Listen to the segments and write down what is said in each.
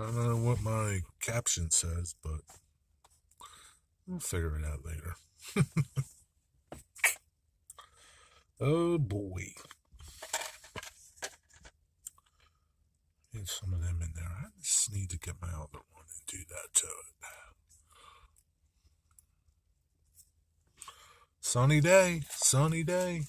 I don't know what my caption says, but we'll figure it out later. Oh boy. Need some of them in there. I just need to get my other one and do that to it. Sunny day, sunny day.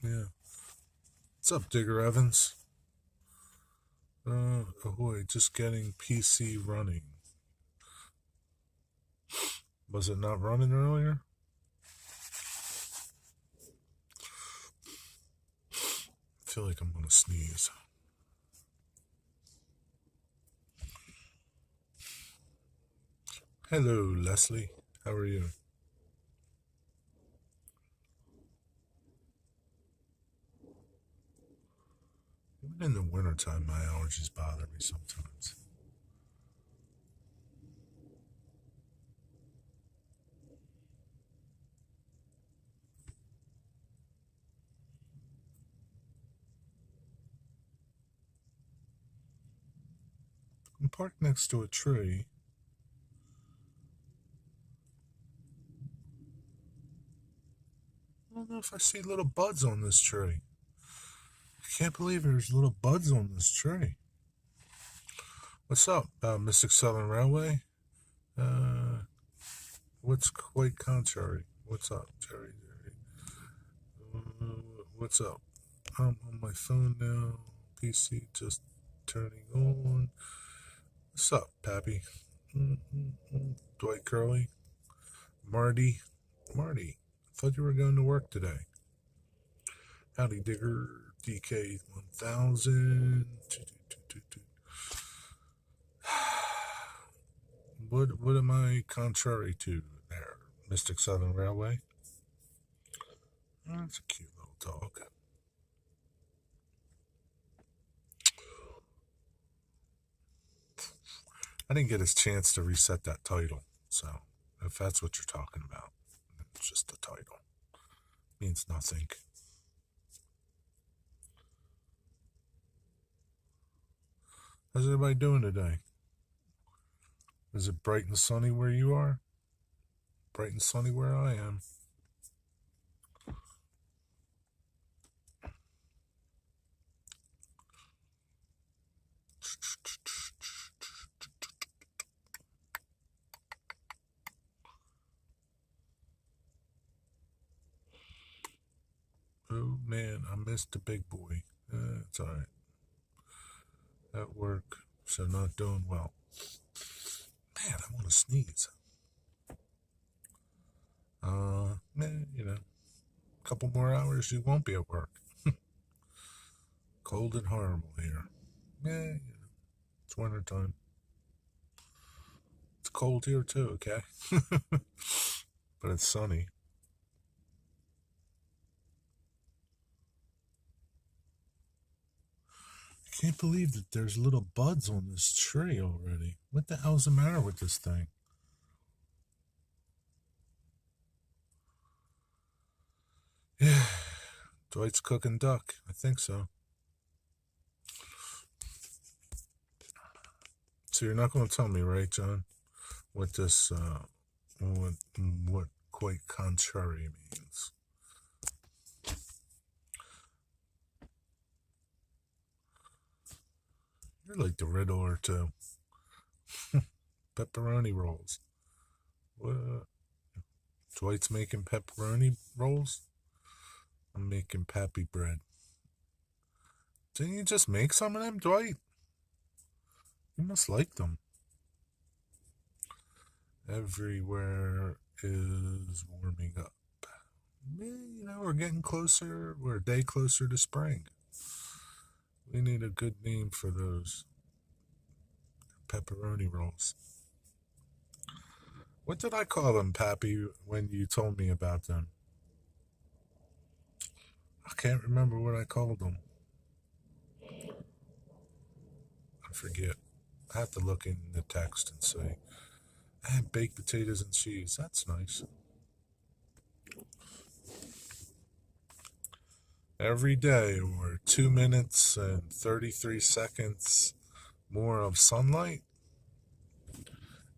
Yeah. What's up, Digger Evans? Ahoy, just getting PC running. Was it not running earlier? I feel like I'm gonna sneeze. Hello, Leslie. How are you? Even in the wintertime, my allergies bother me sometimes. I'm parked next to a tree. I don't know if I see little buds on this tree. I can't believe there's little buds on this tree. What's up, Mystic Southern Railway? Uh, what's quite contrary? What's up, Jerry? What's up? I'm on my phone now. PC just turning on. What's up, Pappy? Dwight Curley? Marty? Marty, I thought you were going to work today. Howdy, Digger. DK 1000. What am I contrary to there, Mystic Southern Railway? Oh, that's a cute little dog. I didn't get a chance to reset that title, so if that's what you're talking about, it's just a title. Means nothing. How's everybody doing today? Is it bright and sunny where you are? Bright and sunny where I am. Oh man, I missed the big boy. It's alright. At work, so not doing well. Man, I want to sneeze. Man, a couple more hours you won't be at work. Cold and horrible here. Yeah, it's winter time. It's cold here too, okay? But it's sunny. I can't believe that there's little buds on this tree already. What the hell's the matter with this thing? Yeah, Dwight's cooking duck. I think so. So you're not going to tell me, right, John, what this, what quite contrary means? You're like the Riddler too. Pepperoni rolls. What? Dwight's making pepperoni rolls? I'm making pappy bread. Didn't you just make some of them, Dwight? You must like them. Everywhere is warming up. We're getting closer. We're a day closer to spring. We need a good name for those pepperoni rolls. What did I call them, Pappy, when you told me about them? I can't remember what I called them. I forget. I have to look in the text and say, I had baked potatoes and cheese. That's nice. Every day, we're 2 minutes and 33 seconds more of sunlight,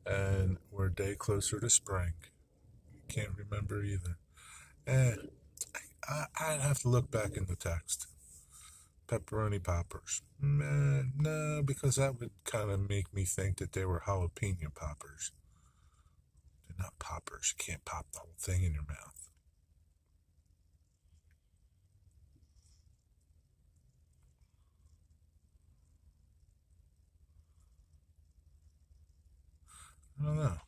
and we're a day closer to spring. Can't remember either. Eh, I'd have to look back in the text. Pepperoni poppers. No, because that would kind of make me think that they were jalapeno poppers. They're not poppers. You can't pop the whole thing in your mouth. I don't know.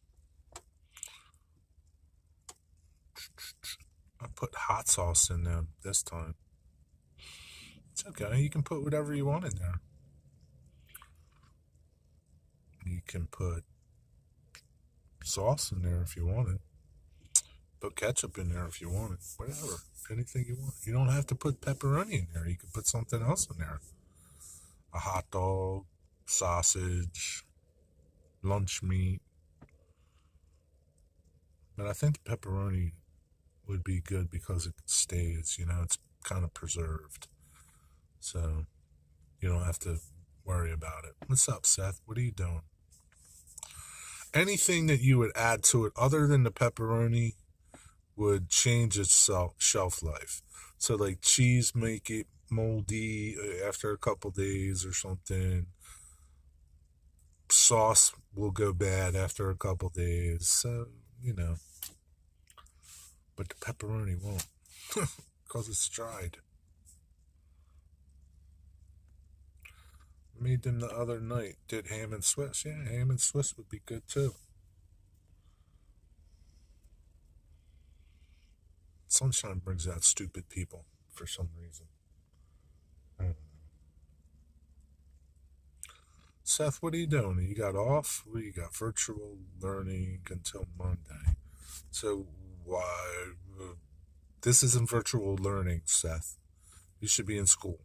I put hot sauce in there this time. It's okay. You can put whatever you want in there. You can put sauce in there if you want it. Put ketchup in there if you want it. Whatever. Anything you want. You don't have to put pepperoni in there. You can put something else in there. A hot dog, sausage, lunch meat. But I think the pepperoni would be good because it stays, it's kind of preserved. So you don't have to worry about it. What's up, Seth? What are you doing? Anything that you would add to it other than the pepperoni would change its shelf life. So like cheese make it moldy after a couple days or something. Sauce will go bad after a couple days. So, But the pepperoni won't. Because it's dried. Made them the other night. Did ham and Swiss. Yeah, ham and Swiss would be good too. Sunshine brings out stupid people for some reason. Seth, what are you doing? You got off? You got virtual learning until Monday. So why? This isn't virtual learning, Seth. You should be in school.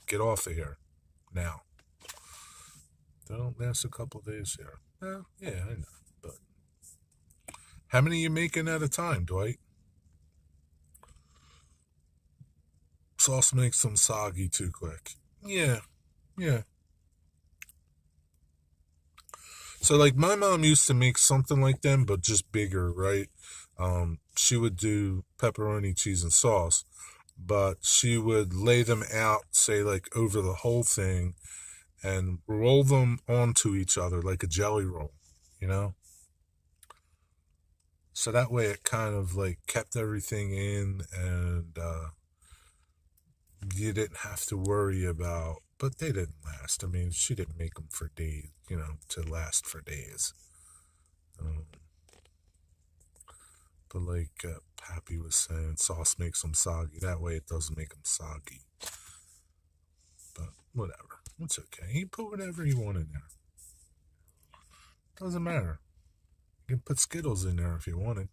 Get off of here now. Don't last a couple days here. Well, yeah, I know. But how many are you making at a time, Dwight? Sauce makes them soggy too quick. Yeah. So like my mom used to make something like them, but just bigger, right? She would do pepperoni, cheese, and sauce, but she would lay them out, say like over the whole thing, and roll them onto each other like a jelly roll, you know? So that way it kind of like kept everything in, and you didn't have to worry about, but they didn't last. I mean, she didn't make them for days, to last for days. But like Pappy was saying, sauce makes them soggy. That way it doesn't make them soggy. But whatever. It's okay. You put whatever you want in there. Doesn't matter. You can put Skittles in there if you wanted.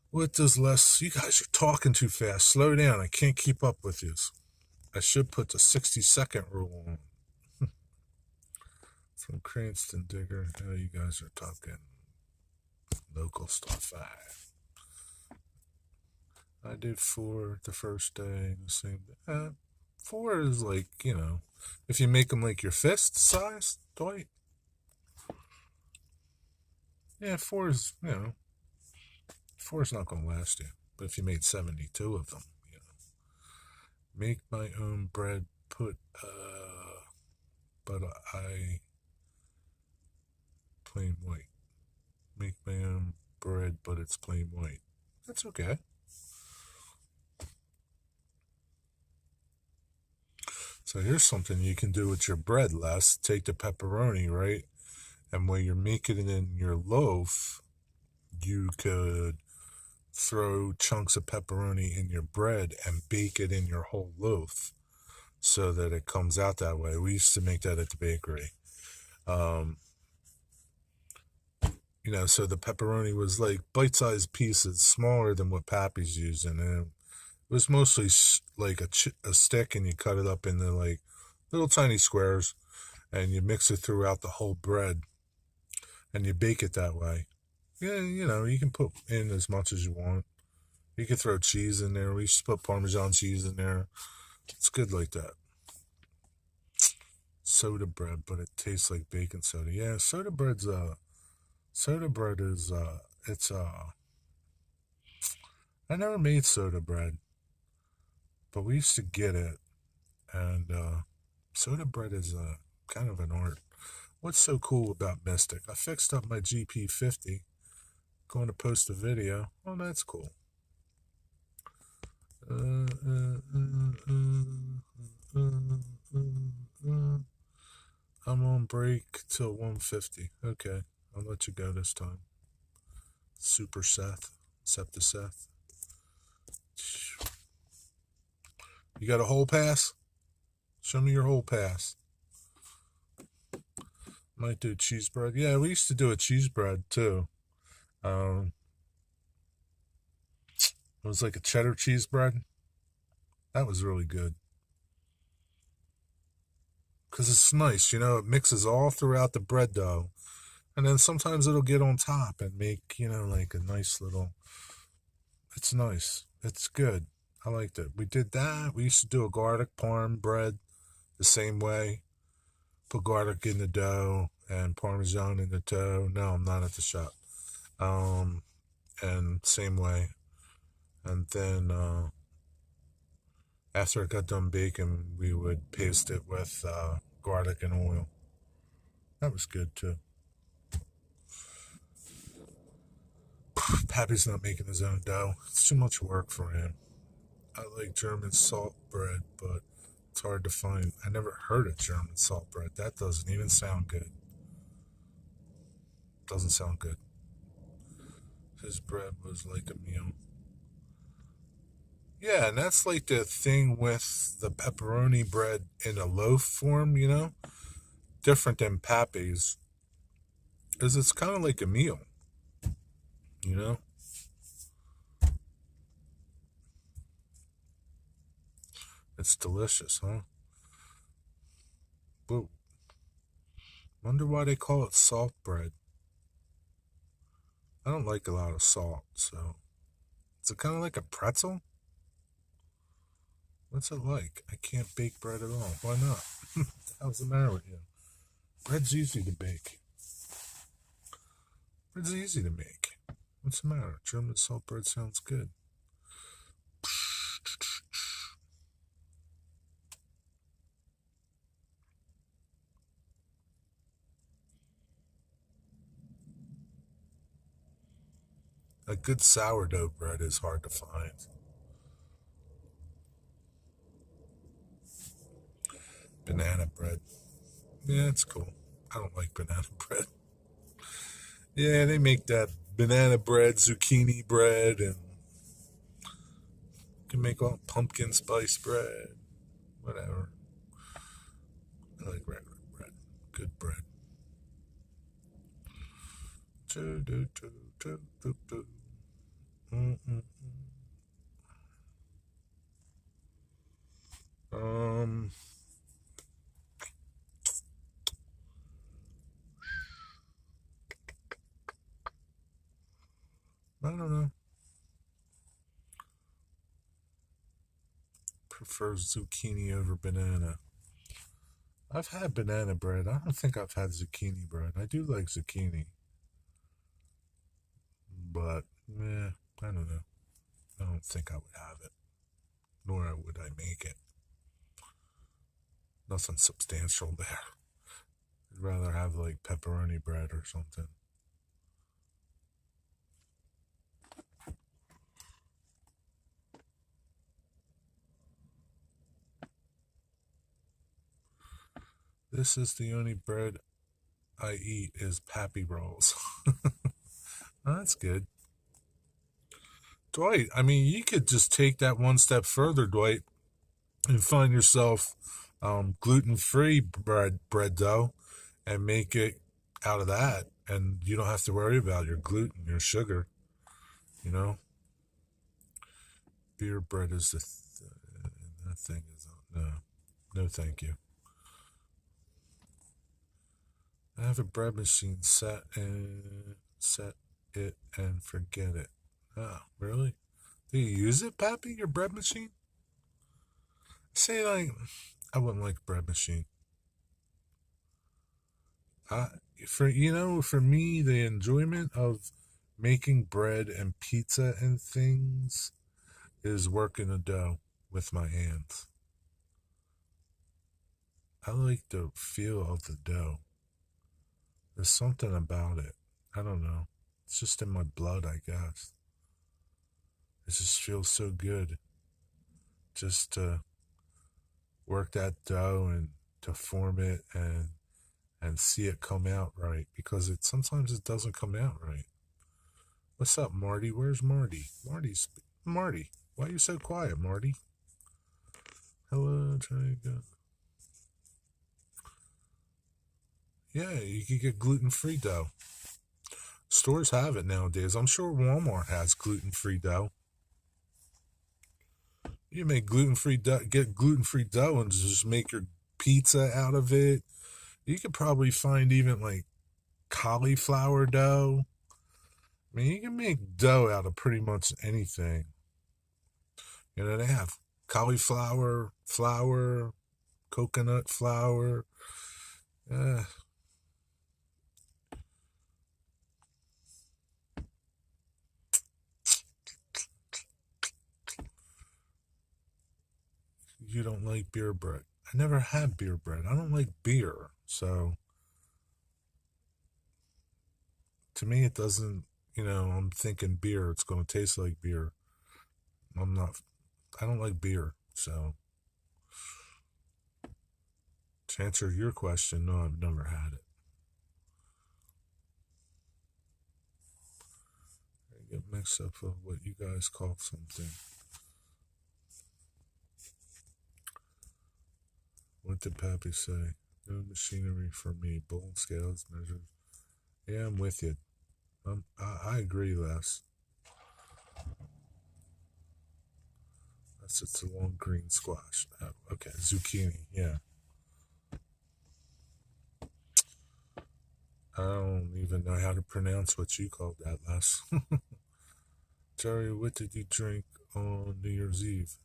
What does less? You guys are talking too fast. Slow down. I can't keep up with you. I should put the 60-second rule on. From Cranston Digger. Oh, you guys are talking local stuff. I did 4 the first day. The same day. 4 is like, if you make them like your fist size, Dwight. Yeah, 4 is, 4 is not going to last you. But if you made 72 of them, make my own bread, but I plain white. Make my own bread, but it's plain white. That's okay. So here's something you can do with your bread, Les. Take the pepperoni, right? And when you're making it in your loaf, you could throw chunks of pepperoni in your bread and bake it in your whole loaf so that it comes out that way. We used to make that at the bakery. So the pepperoni was like bite-sized pieces, smaller than what Pappy's using, and it was mostly like a stick, and you cut it up into like little tiny squares, and you mix it throughout the whole bread, and you bake it that way. Yeah, you can put in as much as you want. You can throw cheese in there. We used to put Parmesan cheese in there. It's good like that. Soda bread, but it tastes like baking soda. Yeah, soda bread is it's I never made soda bread, but we used to get it, and soda bread is kind of an art. What's so cool about Mystic? I fixed up my GP50. Going to post a video. Oh, that's cool. Uh, uh, uh, uh, I'm on break till 150. Okay, I'll let you go this time. Super Seth. Septa Seth. You got a whole pass? Show me your whole pass. Might do cheese bread. Yeah, we used to do a cheese bread too. Um, it was like a cheddar cheese bread. That was really good. Because it's nice, it mixes all throughout the bread dough. And then sometimes it'll get on top and make, like a nice little. It's nice. It's good. I liked it. We did that. We used to do a garlic parm bread the same way. Put garlic in the dough and Parmesan in the dough. No, I'm not at the shop. And same way. And then after it got done baking, we would paste it with garlic and oil. That was good too. Pappy's not making his own dough. It's too much work for him. I like German salt bread, but it's hard to find. I never heard of German salt bread. That doesn't even sound good. Doesn't sound good. His bread was like a meal. Yeah, and that's like the thing with the pepperoni bread in a loaf form, different than Pappy's, is it's kind of like a meal, you know? It's delicious, huh? Whoa. Wonder why they call it salt bread. I don't like a lot of salt, so. Is it kind of like a pretzel? What's it like? I can't bake bread at all. Why not? How's the matter with you? Bread's easy to bake. Bread's easy to make. What's the matter? German salt bread sounds good. A good sourdough bread is hard to find. Banana bread. Yeah, it's cool. I don't like banana bread. Yeah, they make that banana bread, zucchini bread, and you can make all pumpkin spice bread. Whatever. I like regular bread. Good bread. Do, do, do, do, do, do. Mm-mm. Um, I don't know. Prefers zucchini over banana. I've had banana bread. I don't think I've had zucchini bread. I do like zucchini, but I don't know. I don't think I would have it, nor would I make it. Nothing substantial there. I'd rather have like pepperoni bread or something. This is the only bread I eat is Pappy Rolls. Oh, that's good. Dwight, I mean, you could just take that one step further, Dwight, and find yourself gluten-free bread dough and make it out of that. And you don't have to worry about your gluten, your sugar, you know? Beer bread is that thing is, no, no thank you. I have a bread machine. Set it and forget it. Oh, really? Do you use it, Pappy? Your bread machine? Say like, I wouldn't like a bread machine. I for me, the enjoyment of making bread and pizza and things is working the dough with my hands. I like the feel of the dough. There's something about it. I don't know. It's just in my blood, I guess. It just feels so good just to work that dough and to form it and see it come out right because it sometimes it doesn't come out right. What's up, Marty? Where's Marty? Marty. Why are you so quiet, Marty? Hello, try again. Yeah, you can get gluten-free dough. Stores have it nowadays. I'm sure Walmart has gluten-free dough. You make gluten-free dough, get gluten-free dough, and just make your pizza out of it. You could probably find even like cauliflower dough. I mean, you can make dough out of pretty much anything. You know, they have cauliflower flour, coconut flour. Uh, you don't like beer bread. I never had beer bread. I don't like beer. So to me, it doesn't, I'm thinking beer. It's going to taste like beer. I'm not, I don't like beer. So to answer your question, no, I've never had it. I get mixed up with what you guys call something. What did Pappy say? No machinery for me. Bold scales, measures. Yeah, I'm with you. I agree, Les. It's a long green squash. Okay, zucchini. Yeah. I don't even know how to pronounce what you called that, Les. Jerry, what did you drink on New Year's Eve?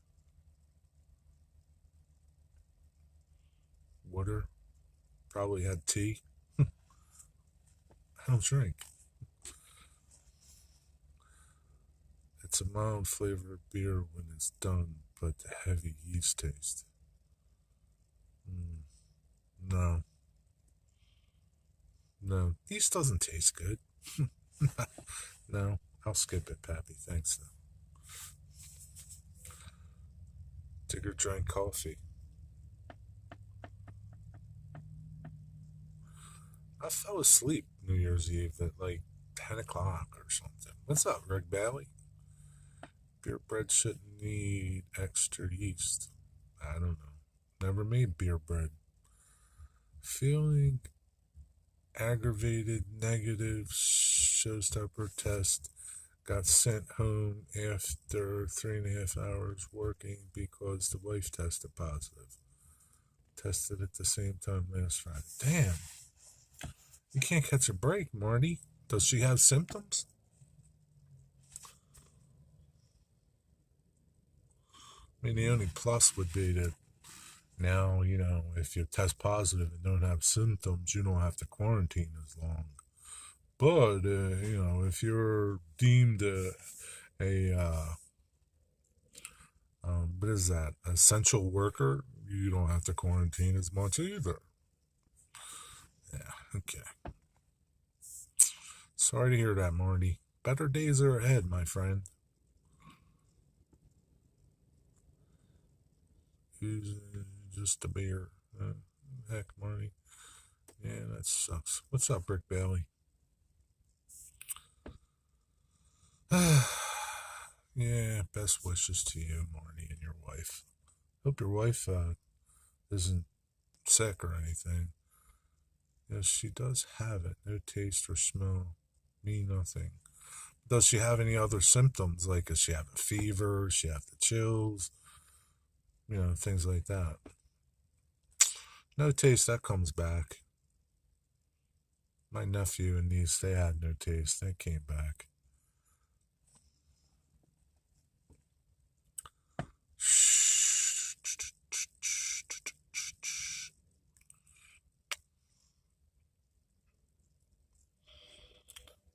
Water? Probably had tea. I don't drink. It's a mild flavored beer when it's done, but the heavy yeast taste. Mm, no, no, yeast doesn't taste good. No, I'll skip it, Pappy. Thanks, though. Tigger drank coffee. I fell asleep New Year's Eve at like 10 o'clock or something. What's up, Rick Bailey? Beer bread shouldn't need extra yeast. I don't know. Never made beer bread. Feeling aggravated, negative, showstopper test. Got sent home after 3.5 hours working because the wife tested positive. Tested at the same time last Friday. Damn. You can't catch a break, Marty. Does she have symptoms? I mean, the only plus would be that now, if you test positive and don't have symptoms, you don't have to quarantine as long. But, if you're deemed what is that, essential worker, you don't have to quarantine as much either. Yeah, okay. Sorry to hear that, Marty. Better days are ahead, my friend. Just a beer. Heck, Marty. Yeah, that sucks. What's up, Rick Bailey? Yeah, best wishes to you, Marty, and your wife. Hope your wife isn't sick or anything. Yes, she does have it. No taste or smell. Me, nothing. Does she have any other symptoms? Like, does she have a fever? Does she have the chills? Things like that. No taste, that comes back. My nephew and niece, they had no taste. They came back.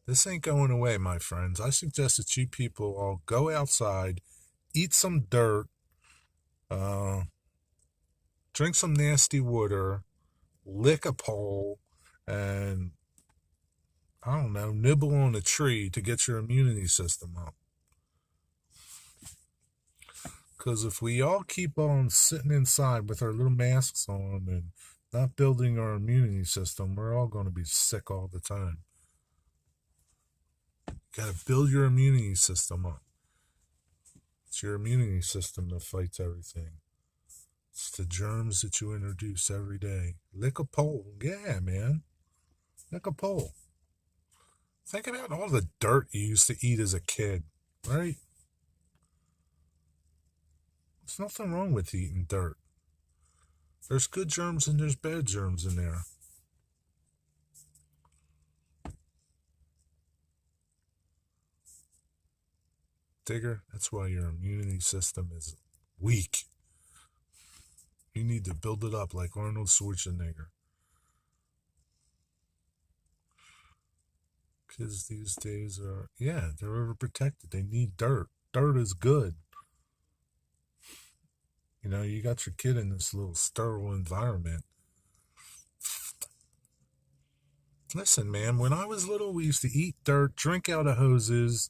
This ain't going away, my friends. I suggest that you people all go outside, eat some dirt, uh, drink some nasty water, lick a pole, and I don't know, nibble on a tree to get your immunity system up. Because if we all keep on sitting inside with our little masks on and not building our immunity system, we're all going to be sick all the time. You got to build your immunity system up. It's your immunity system that fights everything. It's the germs that you introduce every day. Lick a pole. Yeah, man. Lick a pole. Think about all the dirt you used to eat as a kid, right? There's nothing wrong with eating dirt. There's good germs and there's bad germs in there. Digger, that's why your immunity system is weak. You need to build it up like Arnold Schwarzenegger. Kids these days are, they're overprotected. They need dirt. Dirt is good. You know, you got your kid in this little sterile environment. Listen, man, when I was little, we used to eat dirt, drink out of hoses.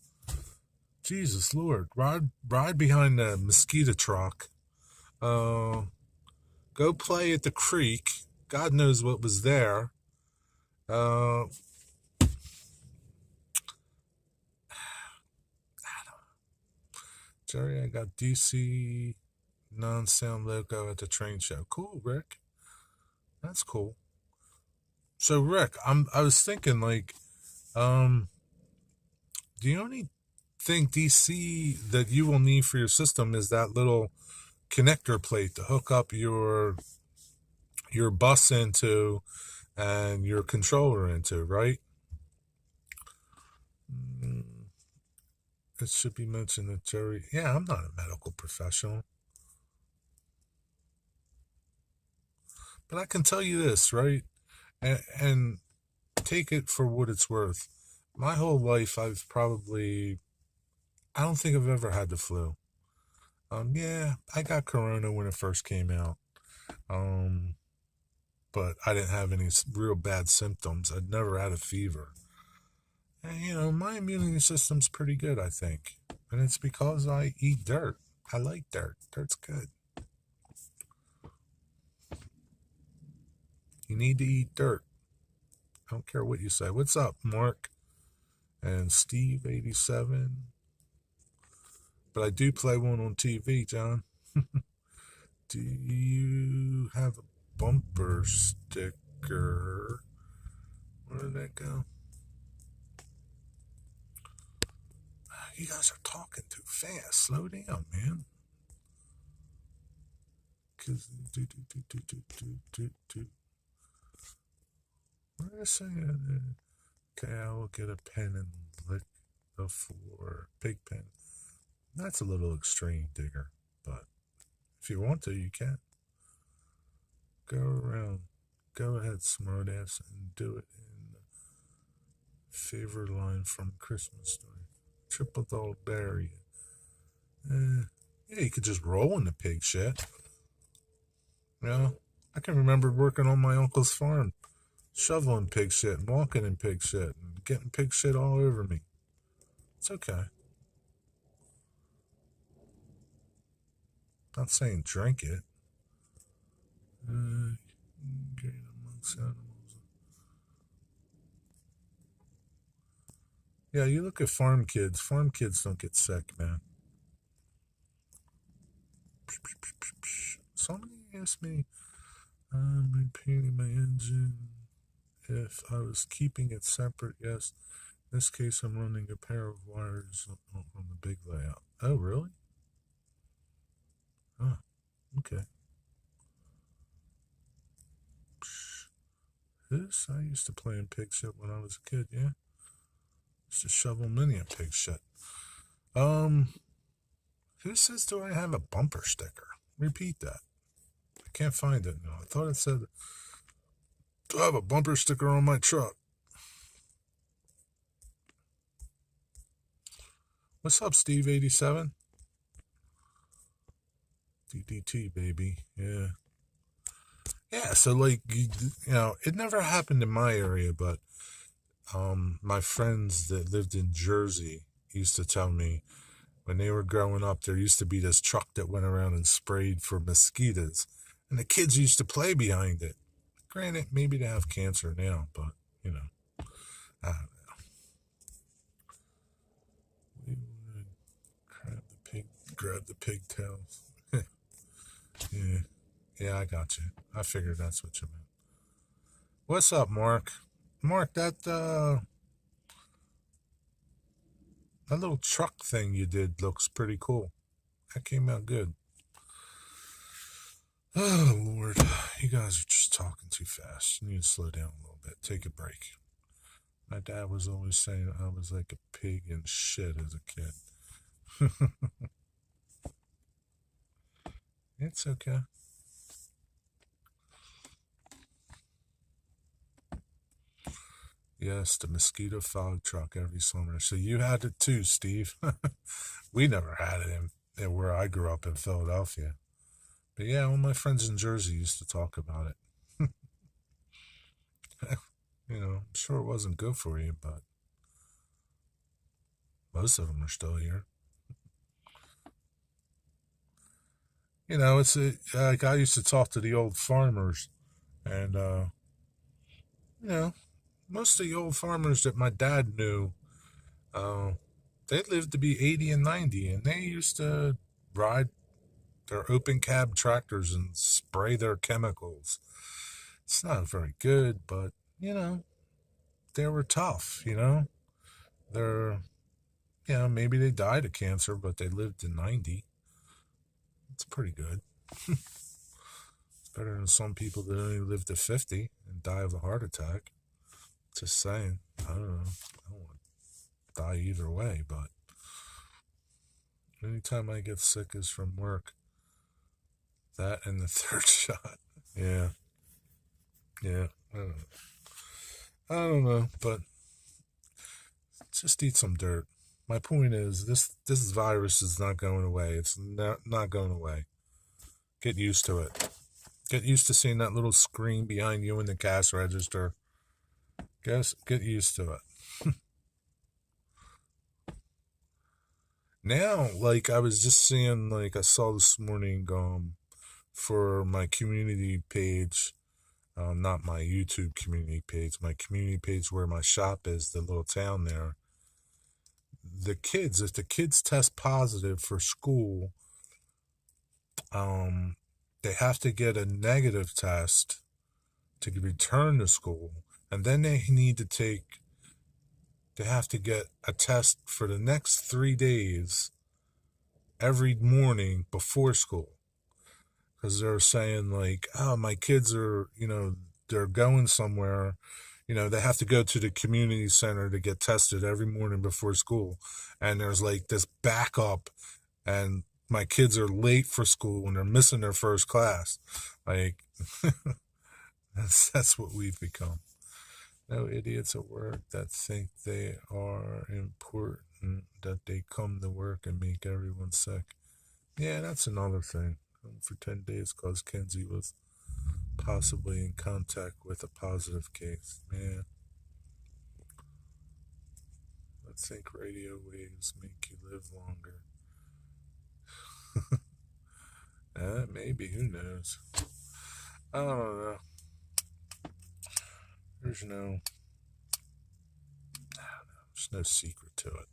Jesus Lord, ride behind the mosquito truck. Go play at the creek. God knows what was there. Jerry, I got DC non-sound logo at the train show. Cool, Rick. That's cool. So, Rick, I was thinking, like, do you only think DC that you will need for your system is that little connector plate to hook up your bus into and your controller into, right? It should be mentioned that Jerry, I'm not a medical professional. But I can tell you this, right? And take it for what it's worth. My whole life, I don't think I've ever had the flu. I got corona when it first came out. But I didn't have any real bad symptoms. I'd never had a fever. And, my immunity system's pretty good, I think. And it's because I eat dirt. I like dirt. Dirt's good. You need to eat dirt. I don't care what you say. What's up, Mark? And Steve87. But I do play one on TV, John. Do you have a bumper sticker? Where did that go? You guys are talking too fast. Slow down, man. Where is it? Okay, I will get a pen and lick the floor. Pig pen. That's a little extreme, Digger. But if you want to, you can. Go around. Go ahead, smartass, and do it in the favorite line from Christmas Story. Triple dog berry. You could just roll in the pig shit. I can remember working on my uncle's farm, shoveling pig shit and walking in pig shit and getting pig shit all over me. It's okay. Not saying drink it. Amongst animals. Yeah, you look at farm kids. Farm kids don't get sick, man. Somebody asked me, I'm painting my engine. If I was keeping it separate, yes. In this case, I'm running a pair of wires on the big layout. Oh, really? Okay. This, I used to play in pig shit when I was a kid, yeah. Used to shovel many a pig shit. Um, who says do I have a bumper sticker? Repeat that. I can't find it now. I thought it said, do I have a bumper sticker on my truck? What's up, Steve87? DDT, baby. Yeah. Yeah, so, like, it never happened in my area, but my friends that lived in Jersey used to tell me when they were growing up, there used to be this truck that went around and sprayed for mosquitoes, and the kids used to play behind it. Granted, maybe they have cancer now, but, I don't know. We would grab the pigtails. Yeah. Yeah, I got you. I figured that's what you meant. What's up, Mark? Mark, that little truck thing you did looks pretty cool. That came out good. Oh, Lord. You guys are just talking too fast. You need to slow down a little bit. Take a break. My dad was always saying I was like a pig in shit as a kid. It's okay. Yes, the mosquito fog truck every summer. So you had it too, Steve. We never had it in where I grew up in Philadelphia. But yeah, all my friends in Jersey used to talk about it. I'm sure it wasn't good for you, but most of them are still here. It's like I used to talk to the old farmers, and most of the old farmers that my dad knew, uh, they lived to be 80 and 90, and they used to ride their open cab tractors and spray their chemicals. It's not very good, but they were tough. They're maybe they died of cancer, but they lived to 90. It's pretty good. It's better than some people that only live to 50 and die of a heart attack. Just saying. I don't know. I don't want to die either way, but anytime I get sick is from work. That and the third shot. Yeah. Yeah. I don't know, but just eat some dirt. My point is, this virus is not going away. It's not going away. Get used to it. Get used to seeing that little screen behind you in the cash register. Get used to it. Now, like I was just seeing, like I saw this morning, for my community page, not my YouTube community page, my community page where my shop is, the little town there. If the kids test positive for school, they have to get a negative test to return to school, and then they have to get a test for the next 3 days every morning before school, because they're saying like, oh, my kids are, they're going somewhere, they have to go to the community center to get tested every morning before school, and there's like this backup, and my kids are late for school and they're missing their first class. Like, that's what we've become. No idiots at work that think they are important, that they come to work and make everyone sick. Yeah, that's another thing. For 10 days because Kenzie was possibly in contact with a positive case. Man, I think radio waves make you live longer. Maybe, who knows? I don't know. There's no secret to it.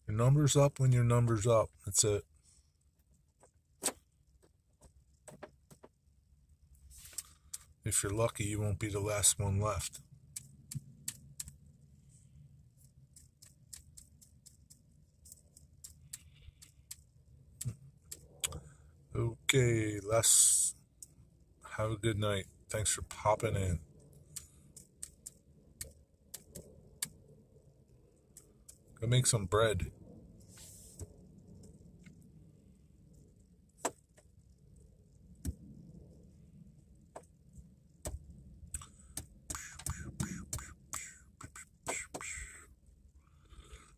Your number's up when your number's up. That's it. If you're lucky, you won't be the last one left. Okay, let's Have a good night. Thanks for popping in. Go make some bread.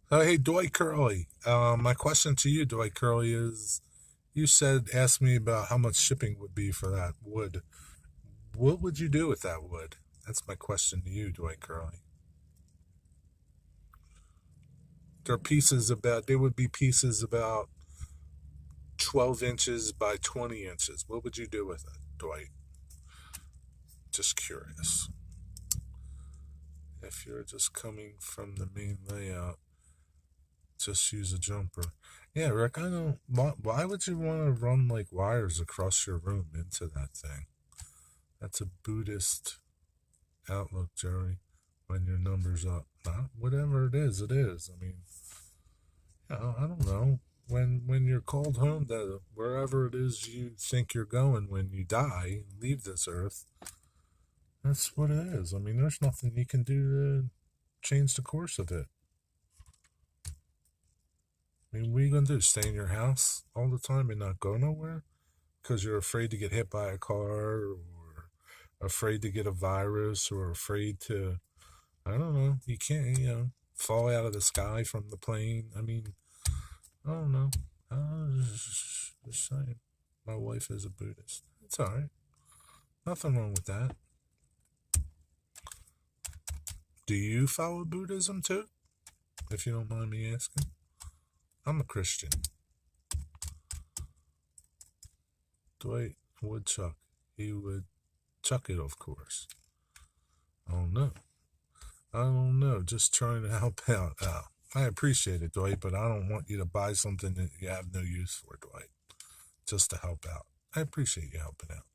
Hey, Dwight Curley. My question to you, Dwight Curley, is you asked me about how much shipping would be for that wood. What would you do with that wood? That's my question to you, Dwight Curley. They would be pieces about 12 inches by 20 inches. What would you do with it, Dwight? Just curious. If you're just coming from the main layout, just use a jumper. Yeah, Rick, I don't. Why would you want to run like wires across your room into that thing? That's a Buddhist outlook, Jerry. When your number's up, whatever it is, it is. I mean, I don't know. When you're called home to wherever it is you think you're going when you die, leave this earth. That's what it is. I mean, there's nothing you can do to change the course of it. I mean, what are you going to do? Stay in your house all the time and not go nowhere? Because you're afraid to get hit by a car or afraid to get a virus or afraid to, I don't know, you can't, fall out of the sky from the plane. I mean, I don't know. Just saying. My wife is a Buddhist. It's all right. Nothing wrong with that. Do you follow Buddhism too? If you don't mind me asking. I'm a Christian. Dwight Woodchuck. He would chuck it, of course. I don't know. Just trying to help out. I appreciate it, Dwight, but I don't want you to buy something that you have no use for, Dwight. Just to help out. I appreciate you helping out.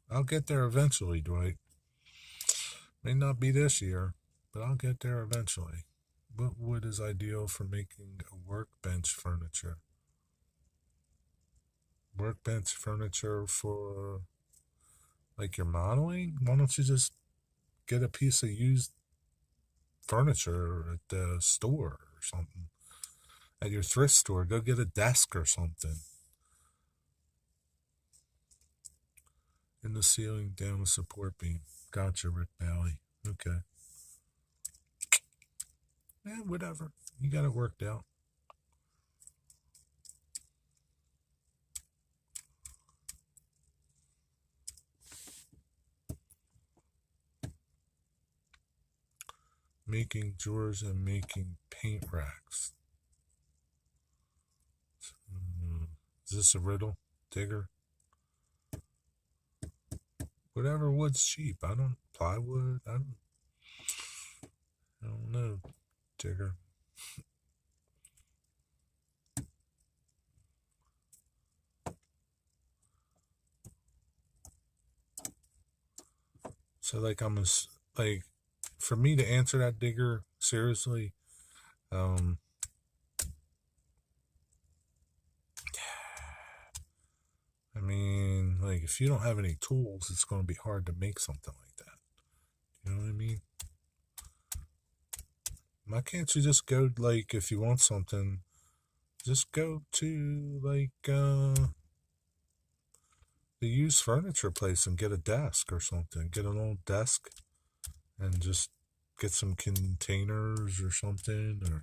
I'll get there eventually, Dwight. May not be this year, but I'll get there eventually. What wood is ideal for making a workbench furniture? Workbench furniture for like your modeling? Why don't you just get a piece of used furniture at the store or something? At your thrift store, go get a desk or something. In the ceiling, down a support beam. Gotcha, Rick Bally. Okay. Yeah, whatever. You got it worked out. Making drawers and making paint racks. Is this a riddle, Digger? Whatever wood's cheap. Plywood. I don't know, Digger. So for me to answer that, Digger, seriously, I mean, like, if you don't have any tools, it's going to be hard to make something like that. You know what I mean? Why can't you just go, like, if you want something, just go to, like, the used furniture place and get a desk or something. Get an old desk and just get some containers or something, or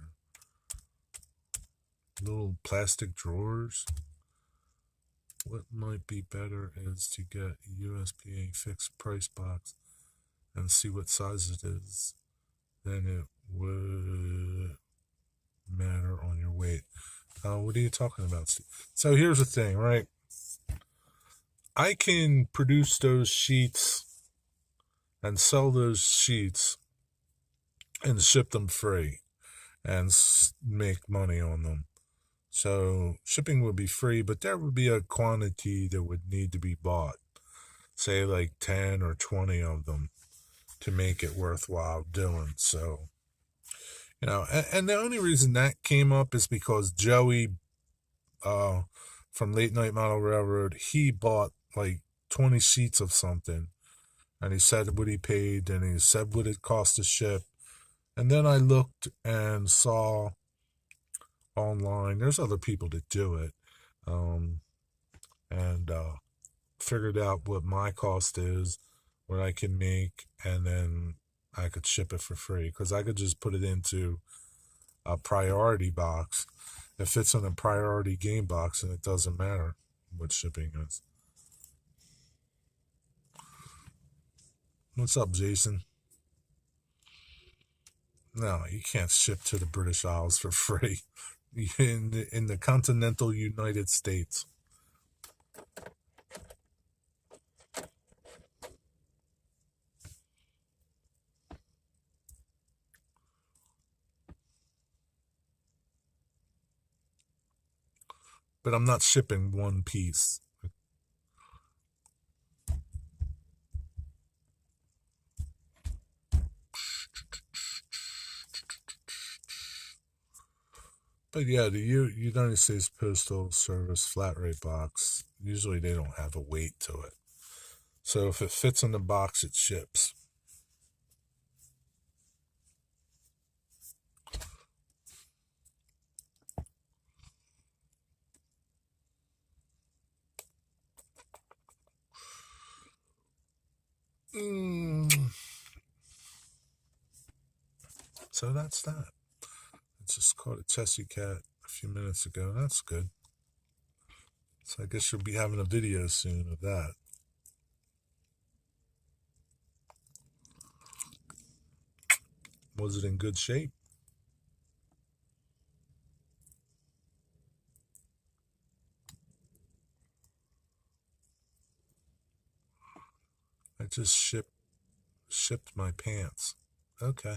little plastic drawers. What might be better is to get a USPA fixed price box and see what size it is. Then it would matter on your weight. What are you talking about, Steve? So here's the thing, right? I can produce those sheets and sell those sheets and ship them free and make money on them. So shipping would be free, but there would be a quantity that would need to be bought, say like 10 or 20 of them to make it worthwhile doing. So, and the only reason that came up is because Joey from from Late Night Model Railroad. He bought like 20 sheets of something, and he said what he paid, and he said what it cost to ship. And then I looked and saw online there's other people that do it, um, and figured out what my cost is, what I can make, and then I could ship it for free because I could just put it into a priority box. It fits in a priority game box, and it doesn't matter what shipping is. What's up, Jason? No, you can't ship to the British Isles for free in the continental United States. But I'm not shipping one piece. But yeah, the United States Postal Service flat rate box, usually they don't have a weight to it. So if it fits in the box, it ships. So that's that. I just caught a Chessy cat a few minutes ago. That's good. So I guess you'll be having a video soon of that. Was it in good shape? I just shipped my pants. Okay.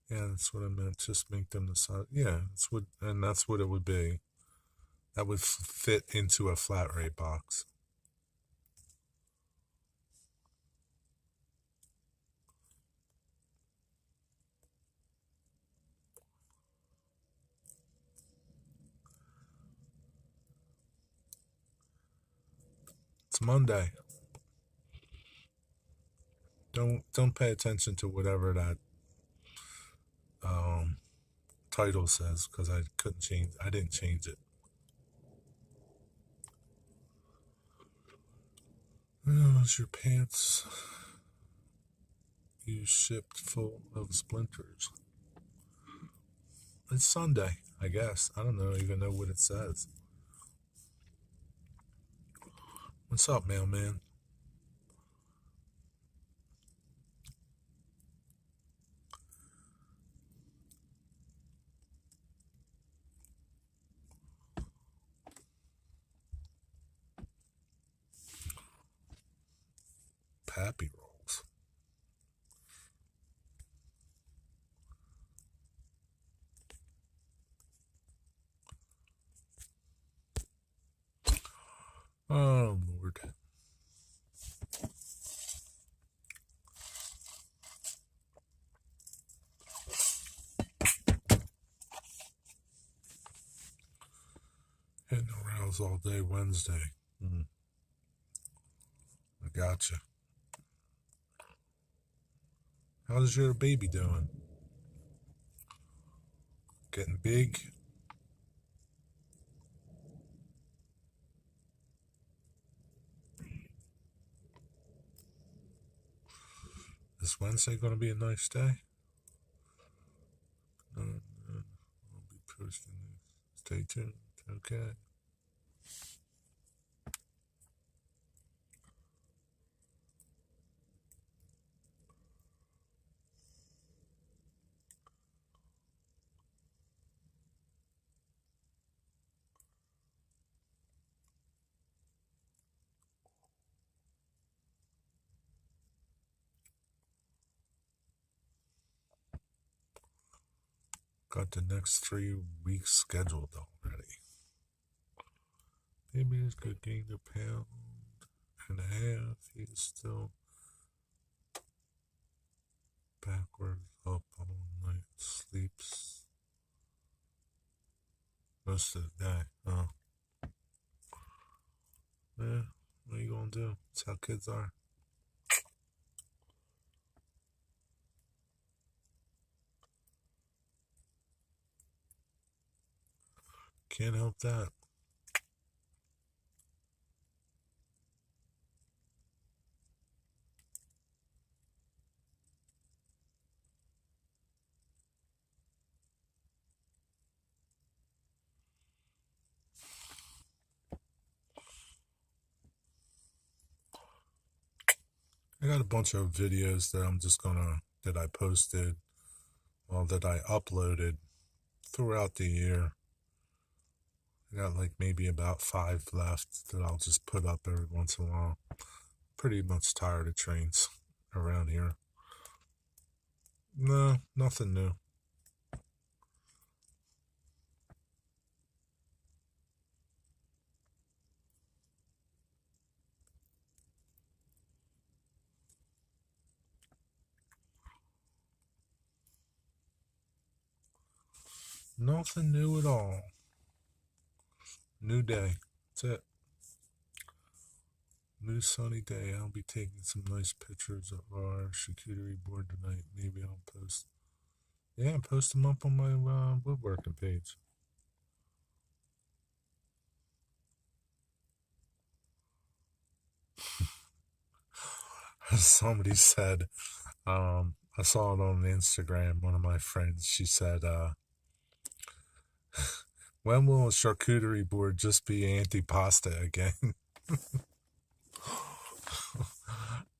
Yeah, that's what I meant. Just make them the size. Yeah, that's what it would be. That would fit into a flat rate box. It's Monday. Don't pay attention to whatever that title says because I couldn't change. I didn't change it. Oh, your pants you shipped full of splinters. It's Sunday, I guess. I don't even know what it says. What's up, mailman? Pappy rolls. Oh, Lord. Hitting arouse all day Wednesday. I gotcha. How's your baby doing? Getting big? Is Wednesday going to be a nice day? I'll be posting this. Stay tuned. Okay. Got the next 3 weeks scheduled already. Maybe he's going to gain a pound and a half. He's still backwards, up all night, sleeps most of the day. Oh, yeah. What are you gonna do? That's how kids are. Can't help that. I got a bunch of videos that I posted, well, that I uploaded throughout the year. I got like maybe about 5 left that I'll just put up every once in a while. Pretty much tired of trains around here. No, nothing new. Nothing new at all. New day. That's it. New sunny day. I'll be taking some nice pictures of our charcuterie board tonight. Maybe I'll post. Yeah, post them up on my woodworking page. Somebody said, I saw it on Instagram. One of my friends, she said, when will a charcuterie board just be antipasta again?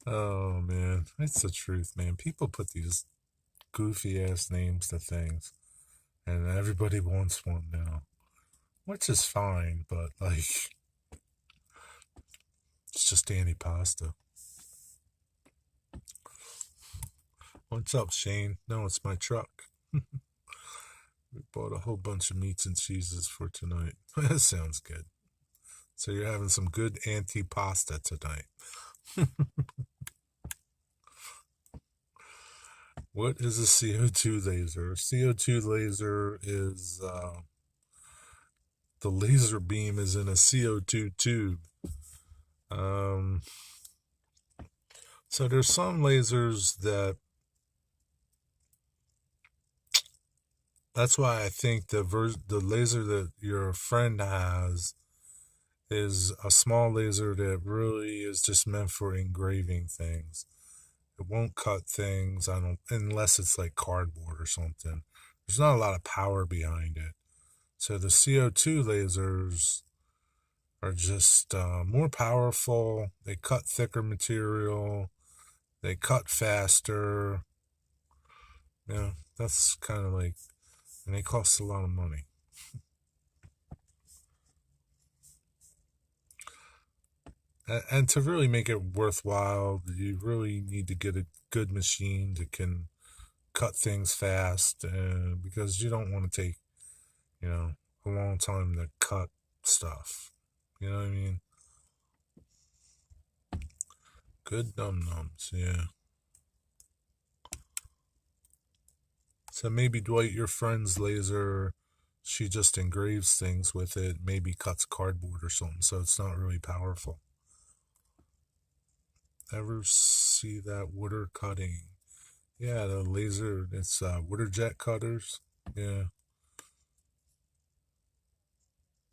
Oh man, it's the truth, man. People put these goofy ass names to things, and everybody wants one now, which is fine, but like, it's just antipasta. What's up, Shane? No, it's my truck. We bought a whole bunch of meats and cheeses for tonight. That sounds good. So you're having some good antipasta tonight. What is a CO2 laser? CO2 laser is the laser beam is in a CO2 tube. So there's some lasers that's why I think the laser that your friend has is a small laser that really is just meant for engraving things. It won't cut things, unless it's like cardboard or something. There's not a lot of power behind it. So the CO2 lasers are just more powerful. They cut thicker material. They cut faster. Yeah, that's kind of like, and they cost a lot of money. And to really make it worthwhile, you really need to get a good machine that can cut things fast, because you don't want to take, a long time to cut stuff. You know what I mean? Good nums, yeah. So maybe Dwight, your friend's laser, she just engraves things with it, maybe cuts cardboard or something, so it's not really powerful. Ever see that water cutting? Yeah, the laser, it's water jet cutters. Yeah.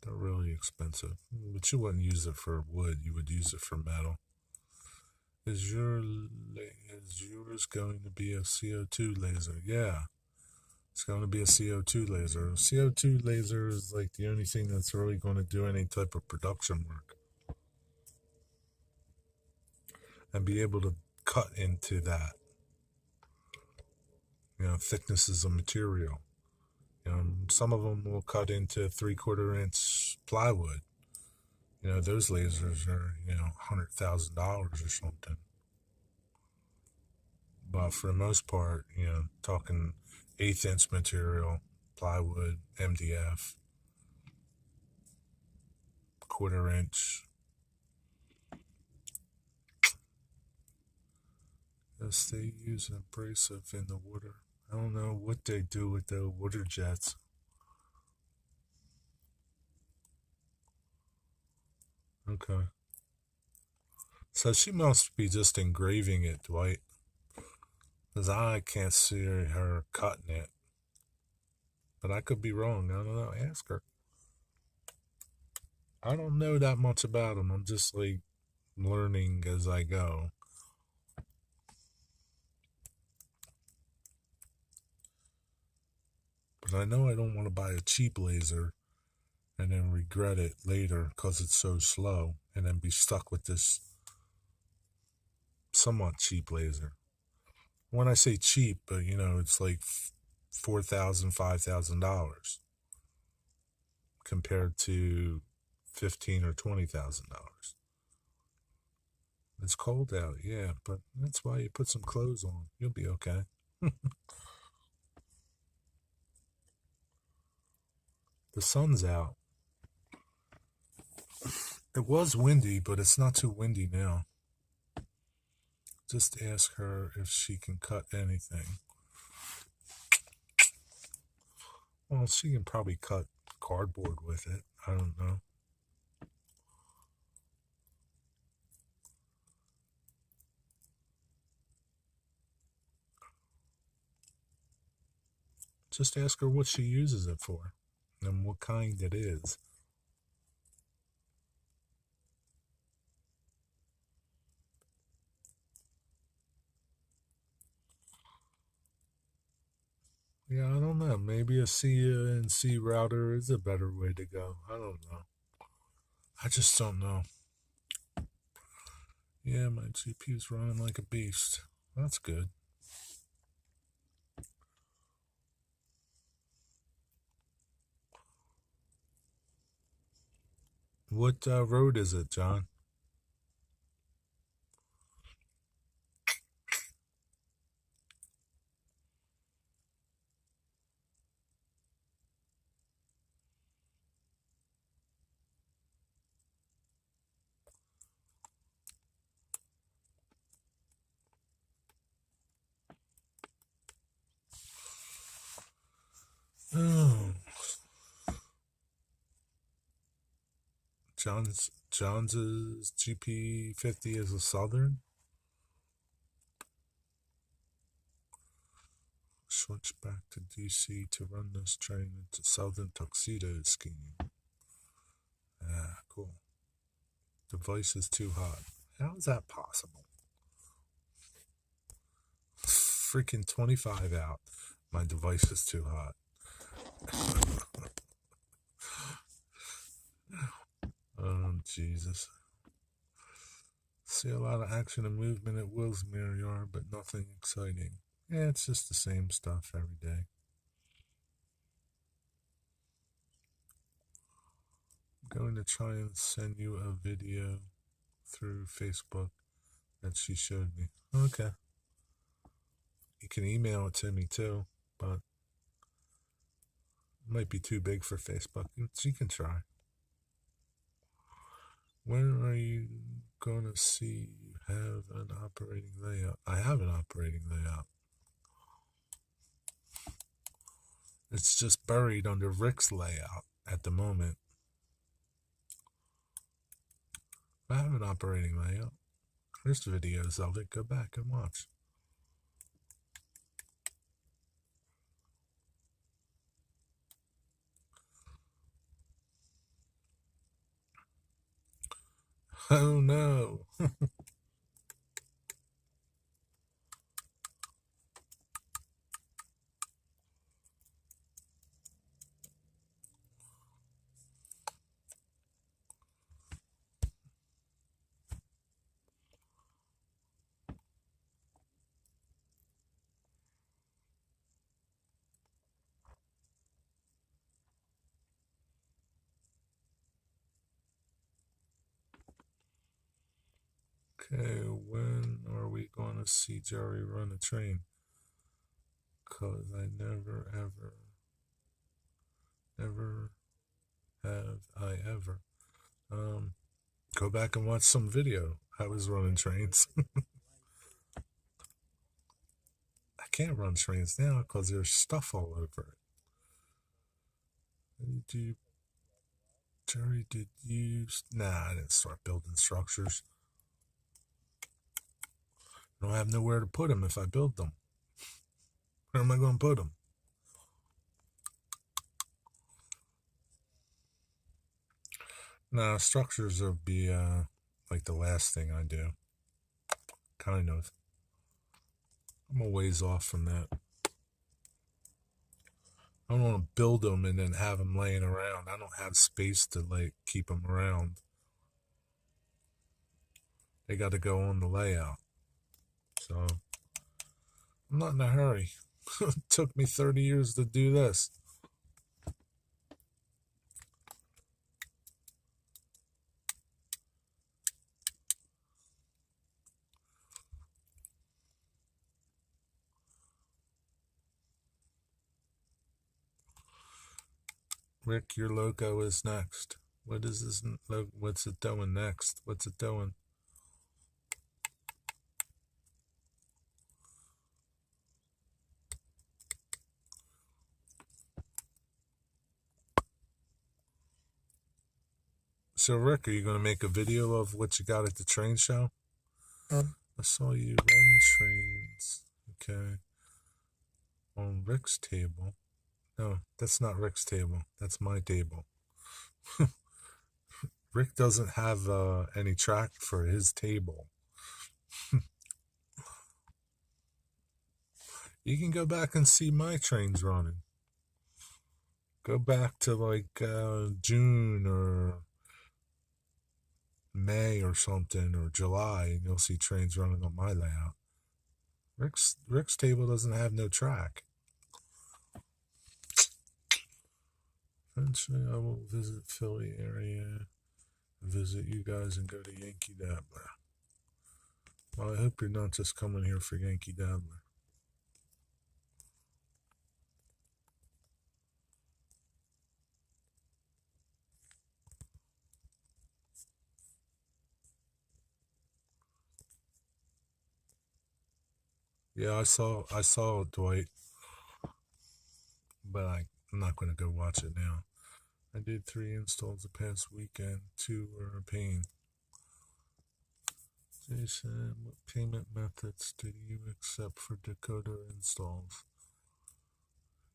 They're really expensive. But you wouldn't use it for wood, you would use it for metal. Is yours going to be a CO2 laser? Yeah. It's going to be a CO2 laser. CO2 laser is like the only thing that's really going to do any type of production work. And be able to cut into that, thicknesses of material. Some of them will cut into 3/4 inch plywood. Those lasers are, $100,000 or something. But for the most part, talking 1/8 inch material, plywood, MDF, 1/4 inch. Yes, they use an abrasive in the water. I don't know what they do with the water jets. Okay. So she must be just engraving it, Dwight. Because I can't see her cutting it. But I could be wrong. I don't know. Ask her. I don't know that much about them. I'm just like learning as I go. But I know I don't want to buy a cheap laser and then regret it later because it's so slow and then be stuck with this somewhat cheap laser. When I say cheap, but it's like $4,000, $5,000 compared to $15,000 or $20,000. It's cold out, yeah, but that's why you put some clothes on. You'll be okay. The sun's out. It was windy, but it's not too windy now. Just ask her if she can cut anything. Well, she can probably cut cardboard with it. I don't know. Just ask her what she uses it for and what kind it is. Yeah, I don't know. Maybe a CNC router is a better way to go. I don't know. I just don't know. Yeah, my GPU's running like a beast. That's good. What road is it, John? Oh, John's GP50 is a Southern. Switch back to DC to run this train into Southern Tuxedo scheme. Ah, cool. Device is too hot. How is that possible? Freaking 25 out. My device is too hot. Oh, Jesus. See a lot of action and movement at Willsmere Yard, but nothing exciting. Yeah, it's just the same stuff every day. I'm going to try and send you a video through Facebook that she showed me. Okay. You can email it to me too, but it might be too big for Facebook. You can try. When are you going to see you have an operating layout? I have an operating layout. It's just buried under Rick's layout at the moment. I have an operating layout. There's videos of it. Go back and watch. Oh no. Okay, when are we going to see Jerry run a train? Because I never, never have I ever. Go back and watch some video. I was running trains. I can't run trains now because there's stuff all over it. Jerry, did you? Nah, I didn't start building structures. I don't have nowhere to put them if I build them. Where am I going to put them? Nah, structures will be like the last thing I do. Kind of. I'm a ways off from that. I don't want to build them and then have them laying around. I don't have space to like keep them around. They got to go on the layout. So I'm not in a hurry. It took me 30 years to do this. Rick, your logo is next. What is this? What's it doing next? What's it doing? So, Rick, are you going to make a video of what you got at the train show? I saw you run trains. Okay. On Rick's table. No, that's not Rick's table. That's my table. Rick doesn't have any track for his table. You can go back and see my trains running. Go back to like June or May or something, or July, and you'll see trains running on my layout. Rick's table doesn't have no track. Eventually I will visit Philly area, visit you guys, and go to Yankee Dabbler. Well, I hope you're not just coming here for Yankee Dabbler. Yeah, I saw Dwight, but I'm not going to go watch it now. I did 3 installs the past weekend. 2 were a pain. Jason, what payment methods do you accept for decoder installs?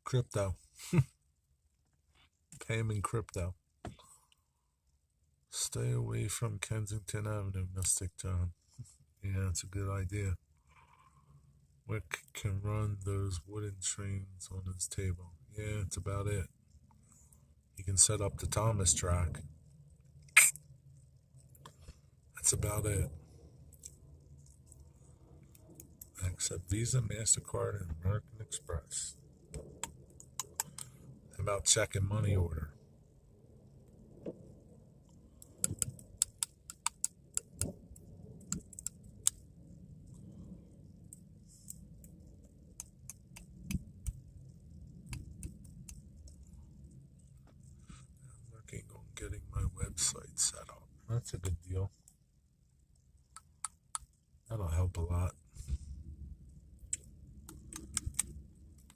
Crypto. Pay them in crypto. Stay away from Kensington Avenue, Mystic Town. Yeah, that's a good idea. Wick can run those wooden trains on his table. Yeah, that's about it. He can set up the Thomas track. That's about it. I accept Visa, MasterCard, and American Express. How about check and money order? I'm working on getting my website set up. That's a good deal. That'll help a lot.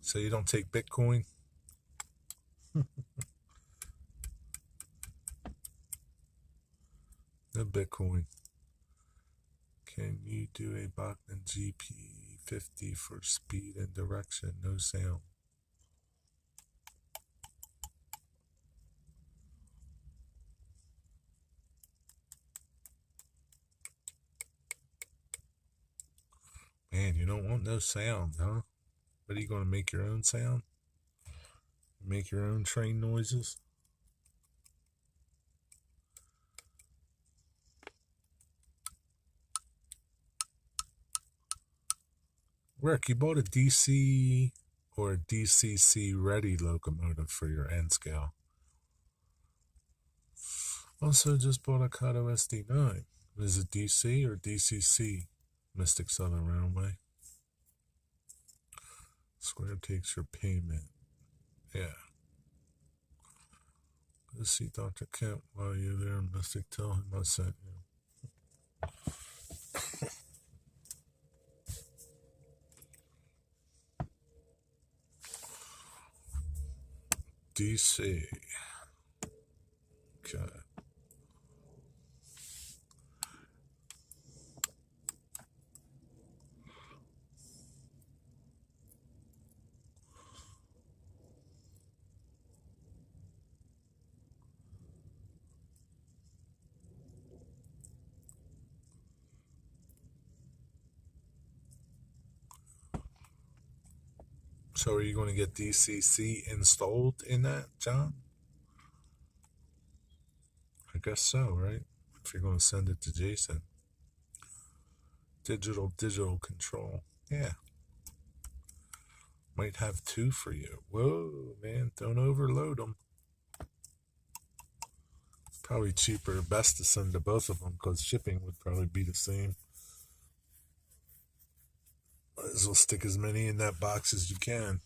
So you don't take Bitcoin? No Bitcoin. Can you do a Bachmann GP50 for speed and direction? No sound. Man, you don't want no sound, huh? What are you going to make your own sound? Make your own train noises? Rick, you bought a DC or a DCC ready locomotive for your N scale. Also just bought a Kato SD9. Is it DC or DCC? Mystic Southern Railway. Square takes your payment. Yeah. Go see Dr. Kemp while you're there, Mystic. Tell him I sent you. DC. Okay. So are you going to get DCC installed in that, John? I guess so, right? If you're going to send it to Jason. Digital control. Yeah. Might have 2 for you. Whoa, man, don't overload them. Probably cheaper, best to send to both of them because shipping would probably be the same. Might as well stick as many in that box as you can.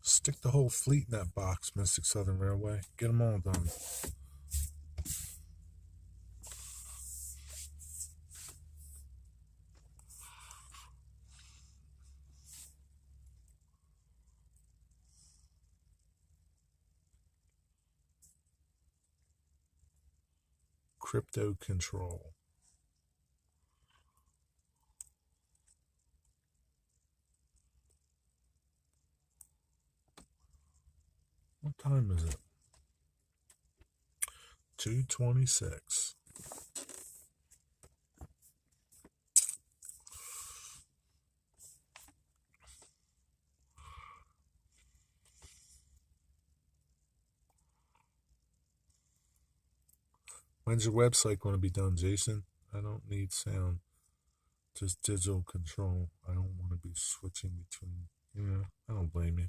Stick the whole fleet in that box, Mystic Southern Railway. Get them all done. Crypto control. What time is it? 2:26. When's your website going to be done, Jason? I don't need sound. Just digital control. I don't want to be switching between. Yeah, I don't blame you.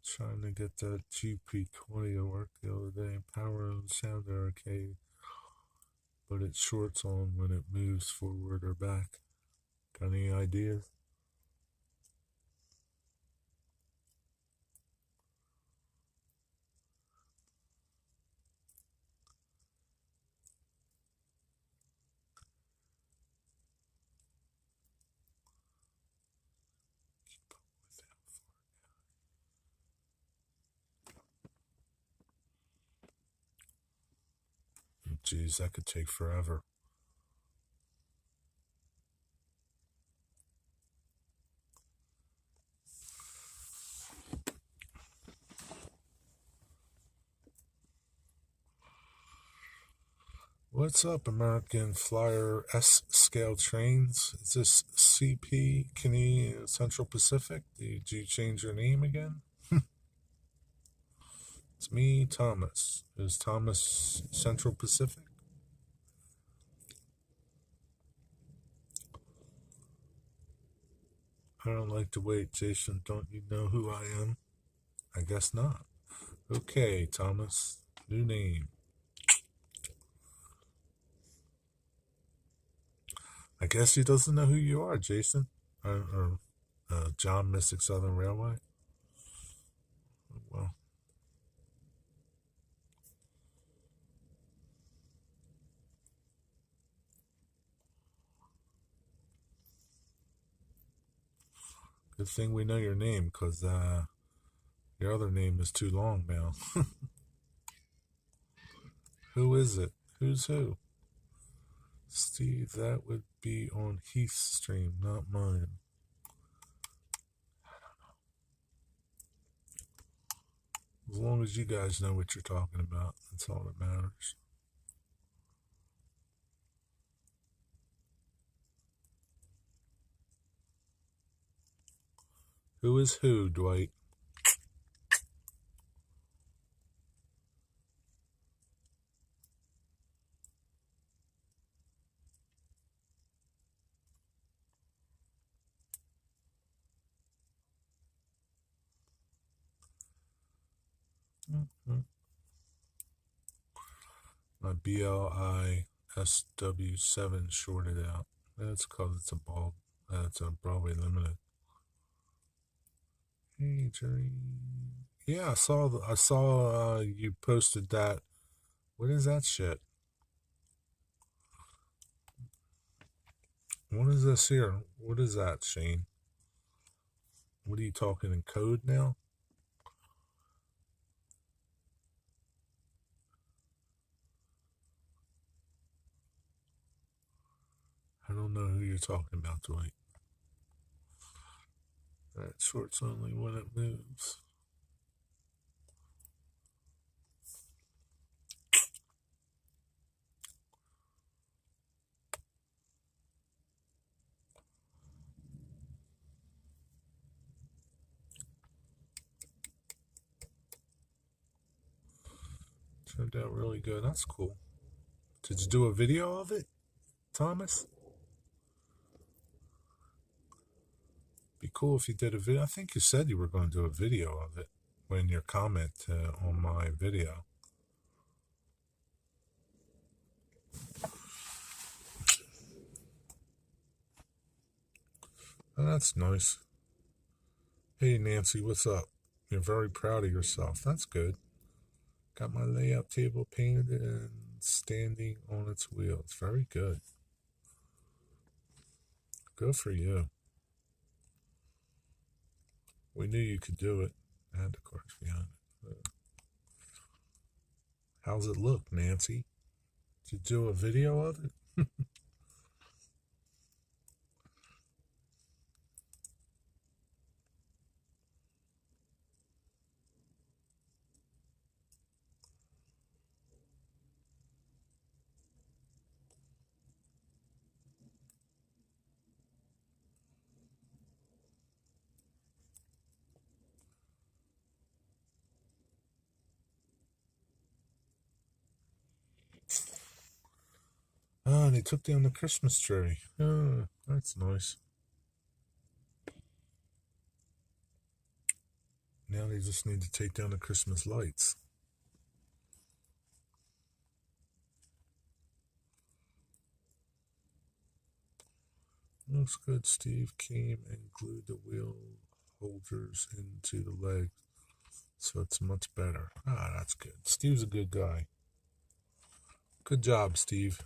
Trying to get that GP20 to work the other day. Power on sound are okay, but it shorts on when it moves forward or back. Got any ideas? Geez, that could take forever. What's up, American Flyer S scale trains? Is this CP Canadian Central Pacific? Did you change your name again? It's me, Thomas. Is Thomas Central Pacific? I don't like to wait, Jason. Don't you know who I am? I guess not. Okay, Thomas. New name. I guess he doesn't know who you are, Jason. Or John Mystic Southern Railway. Well. Good thing we know your name, because your other name is too long now. Who is it? Who's who? Steve, that would be on Heath's stream, not mine. As long as you guys know what you're talking about, that's all that matters. Who is who, Dwight? Mm-hmm. My BLISW7 shorted out. That's because it's a bulb. That's a Broadway Limited. Hey, Jerry. Yeah, I saw you posted that. What is that shit? What is this here? What is that, Shane? What are you talking in code now? I don't know who you're talking about, Dwight. That short's only when it moves. Turned out really good. That's cool. Did you do a video of it, Thomas? Be cool if you did a video. I think you said you were going to do a video of it when your comment on my video. Oh, that's nice. Hey, Nancy, what's up? You're very proud of yourself. That's good. Got my layout table painted and standing on its wheels. Very good. Good for you. We knew you could do it. And of course, behind it. How's it look, Nancy? Did you do a video of it? Oh, they took down the Christmas tree. Oh, that's nice. Now they just need to take down the Christmas lights. Looks good. Steve came and glued the wheel holders into the leg, so it's much better. Ah, that's good. Steve's a good guy. Good job, Steve.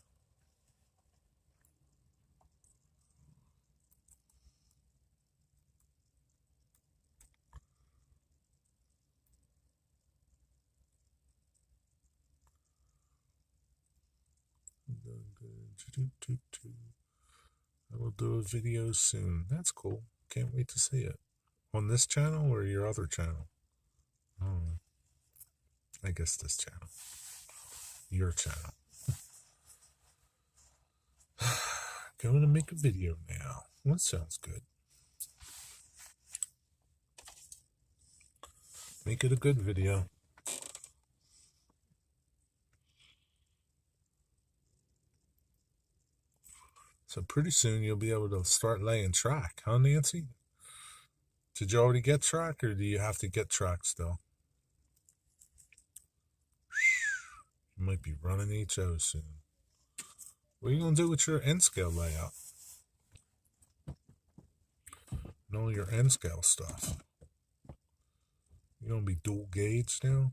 I will do a video soon. That's cool. Can't wait to see it. On this channel or your other channel? Oh, I guess this channel. Your channel. Going to make a video now. That sounds good. Make it a good video. So pretty soon you'll be able to start laying track, huh, Nancy? Did you already get track, or do you have to get track still? You might be running HO soon. What are you going to do with your N-scale layout? And all your N-scale stuff. You going to be dual gauge now?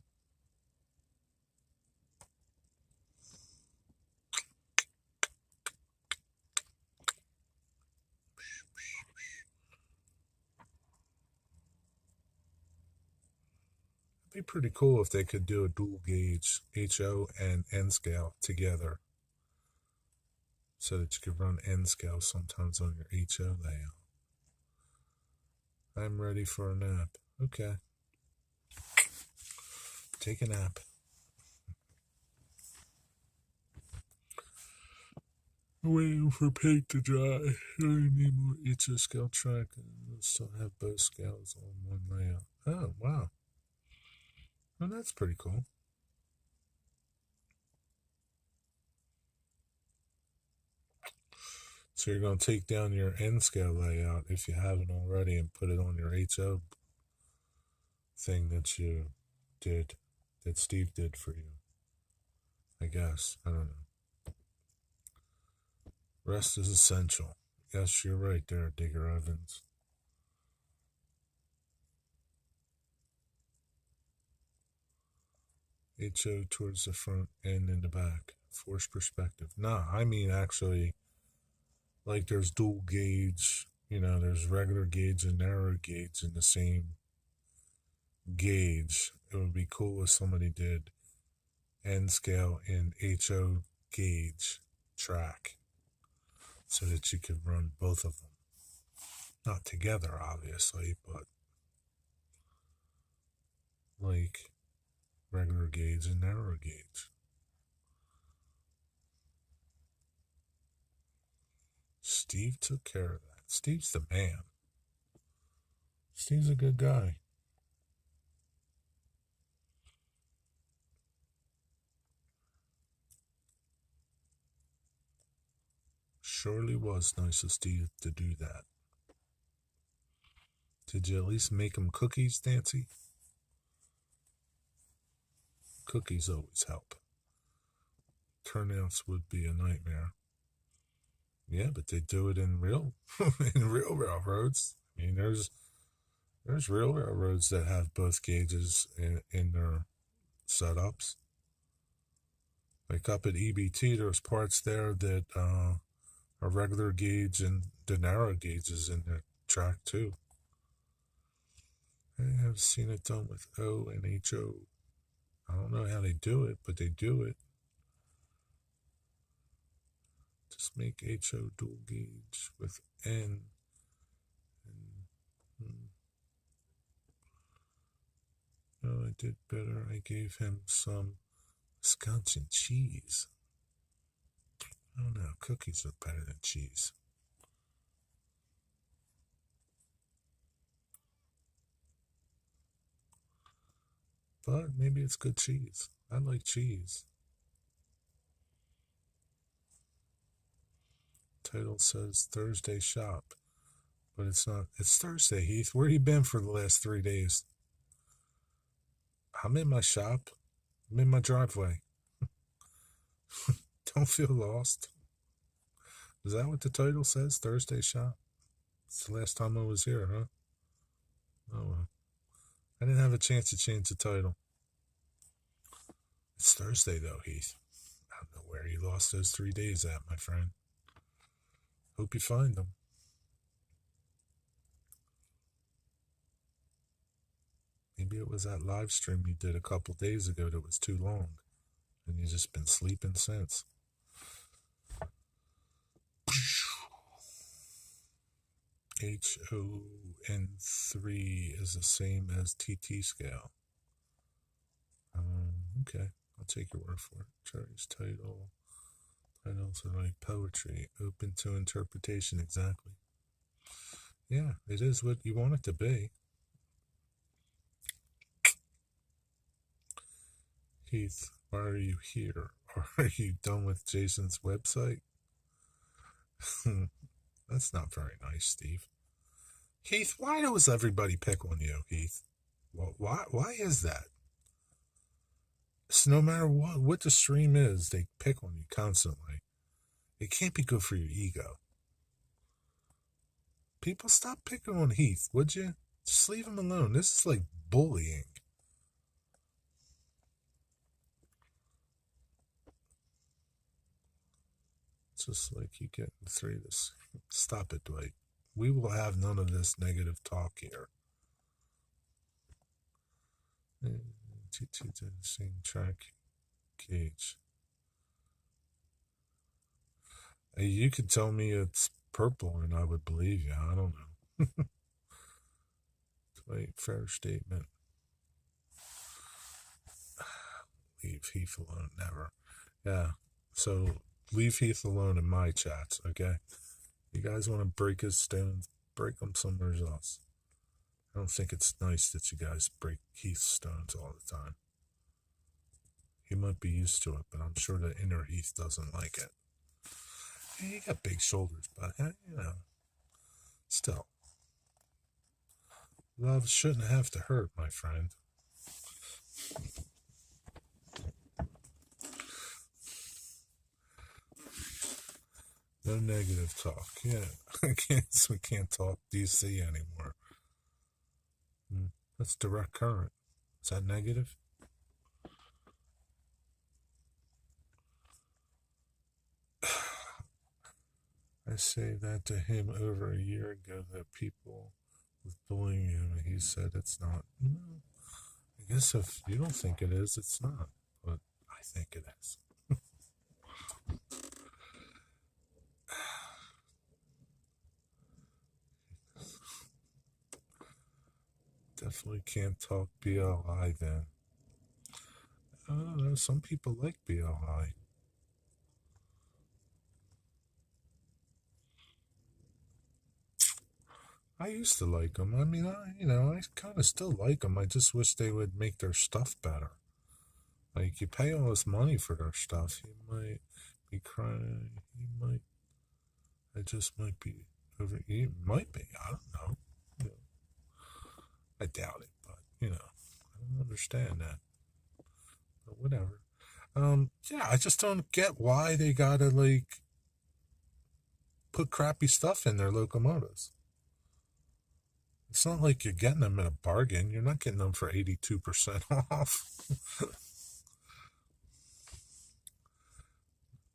It'd be pretty cool if they could do a dual gauge HO and N-scale together, so that you could run N-scale sometimes on your HO layout. I'm ready for a nap. Okay. Take a nap. Waiting for paint to dry. I need more HO scale track, and we'll still have both scales on one layout. Oh, wow. Well, that's pretty cool. So you're going to take down your N-scale layout, if you haven't already, and put it on your HO thing that you did, that Steve did for you. I guess. I don't know. Rest is essential. Yes, you're right there, Digger Evans. HO towards the front and in the back. Forced perspective. Nah, I mean actually Like there's dual gauge, there's regular gauge and narrow gauge in the same gauge. It would be cool if somebody did N scale and HO gauge track so that you could run both of them. Not together, obviously, but like regular gauge and narrow gauge. Steve took care of that. Steve's the man. Steve's a good guy. Surely was nice of Steve to do that. Did you at least make him cookies, Nancy? Cookies always help. Turnouts would be a nightmare. Yeah, but they do it in real in real railroads. I mean, there's real railroads that have both gauges in their setups. Like up at EBT, there's parts there that are regular gauge and the narrow gauges in the track too. I have seen it done with O and HO. I don't know how they do it, but they do it. Just make HO dual gauge with N. No, I did better. I gave him some Wisconsin cheese. I don't know. Cookies are better than cheese. But maybe it's good cheese. I like cheese. Title says Thursday shop. But it's not. It's Thursday, Heath. Where you been for the last 3 days? I'm in my shop. I'm in my driveway. Don't feel lost. Is that what the title says? Thursday shop? It's the last time I was here, huh? Oh well. I didn't have a chance to change the title. It's Thursday though, Heath. I don't know where you lost those 3 days at, my friend. Hope you find them. Maybe it was that live stream you did a couple days ago that was too long, and you've just been sleeping since. HON3 is the same as TT scale. Okay, I'll take your word for it. Cherry's title. Titles are like poetry, open to interpretation, exactly. Yeah, it is what you want it to be. Heath, why are you here? Are you done with Jason's website? That's not very nice, Steve. Heath, why does everybody pick on you, Heath? Well, why is that? So no matter what the stream is, they pick on you constantly. It can't be good for your ego. People, stop picking on Heath, would you? Just leave him alone. This is like bullying. It's just like you getting 3 of this. Stop it, Dwight. We will have none of this negative talk here. TT did the same track gauge. You could tell me it's purple and I would believe you. I don't know. Wait, fair statement. Leave Heath alone, never. Yeah, so leave Heath alone in my chats, okay? You guys want to break his stones, break them somewhere else. I don't think it's nice that you guys break Heath's stones all the time. He might be used to it, but I'm sure the inner Heath doesn't like it. Hey, you got big shoulders, but still. Love shouldn't have to hurt, my friend. No negative talk. Yeah, we can't talk DC anymore. That's direct current. Is that negative? I say that to him over a year ago that people was bullying him, and he said it's not. No, I guess if you don't think it is, it's not. But I think it is. Definitely can't talk BLI then. I don't know. Some people like BLI. I used to like them. I mean, I kind of still like them. I just wish they would make their stuff better. Like, you pay all this money for their stuff, you might be crying. I just might be over. You might be. I don't know. You know. I doubt it, but I don't understand that. But whatever. Yeah, I just don't get why they gotta like put crappy stuff in their locomotives. It's not like you're getting them at a bargain. You're not getting them for 82% off.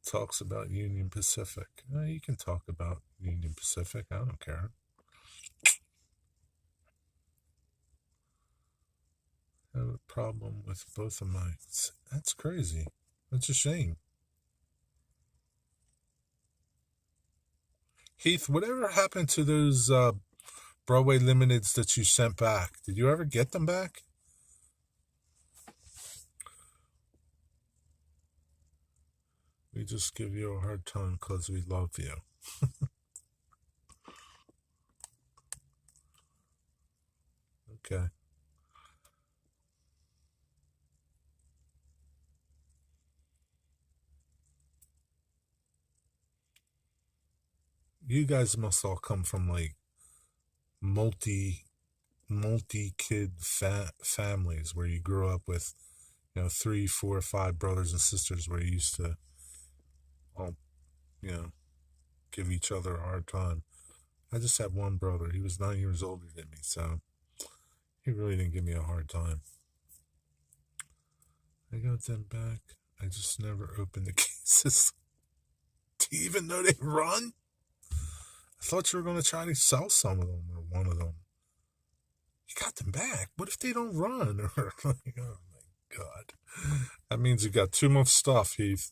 Talks about Union Pacific. You can talk about Union Pacific. I don't care. I have a problem with both of my. That's crazy. That's a shame. Heath, whatever happened to those Broadway Limiteds that you sent back? Did you ever get them back? We just give you a hard time because we love you. Okay. You guys must all come from like multi kid families where you grew up with 3, 4, 5 brothers and sisters where you used to all you know give each other a hard time. I just had one brother. He was 9 years older than me, so he really didn't give me a hard time. I got them back. I just never opened the cases. Do you even know they run? I thought you were going to try to sell some of them or one of them. You got them back. What if they don't run? Or like, oh my God. That means you got too much stuff, Heath.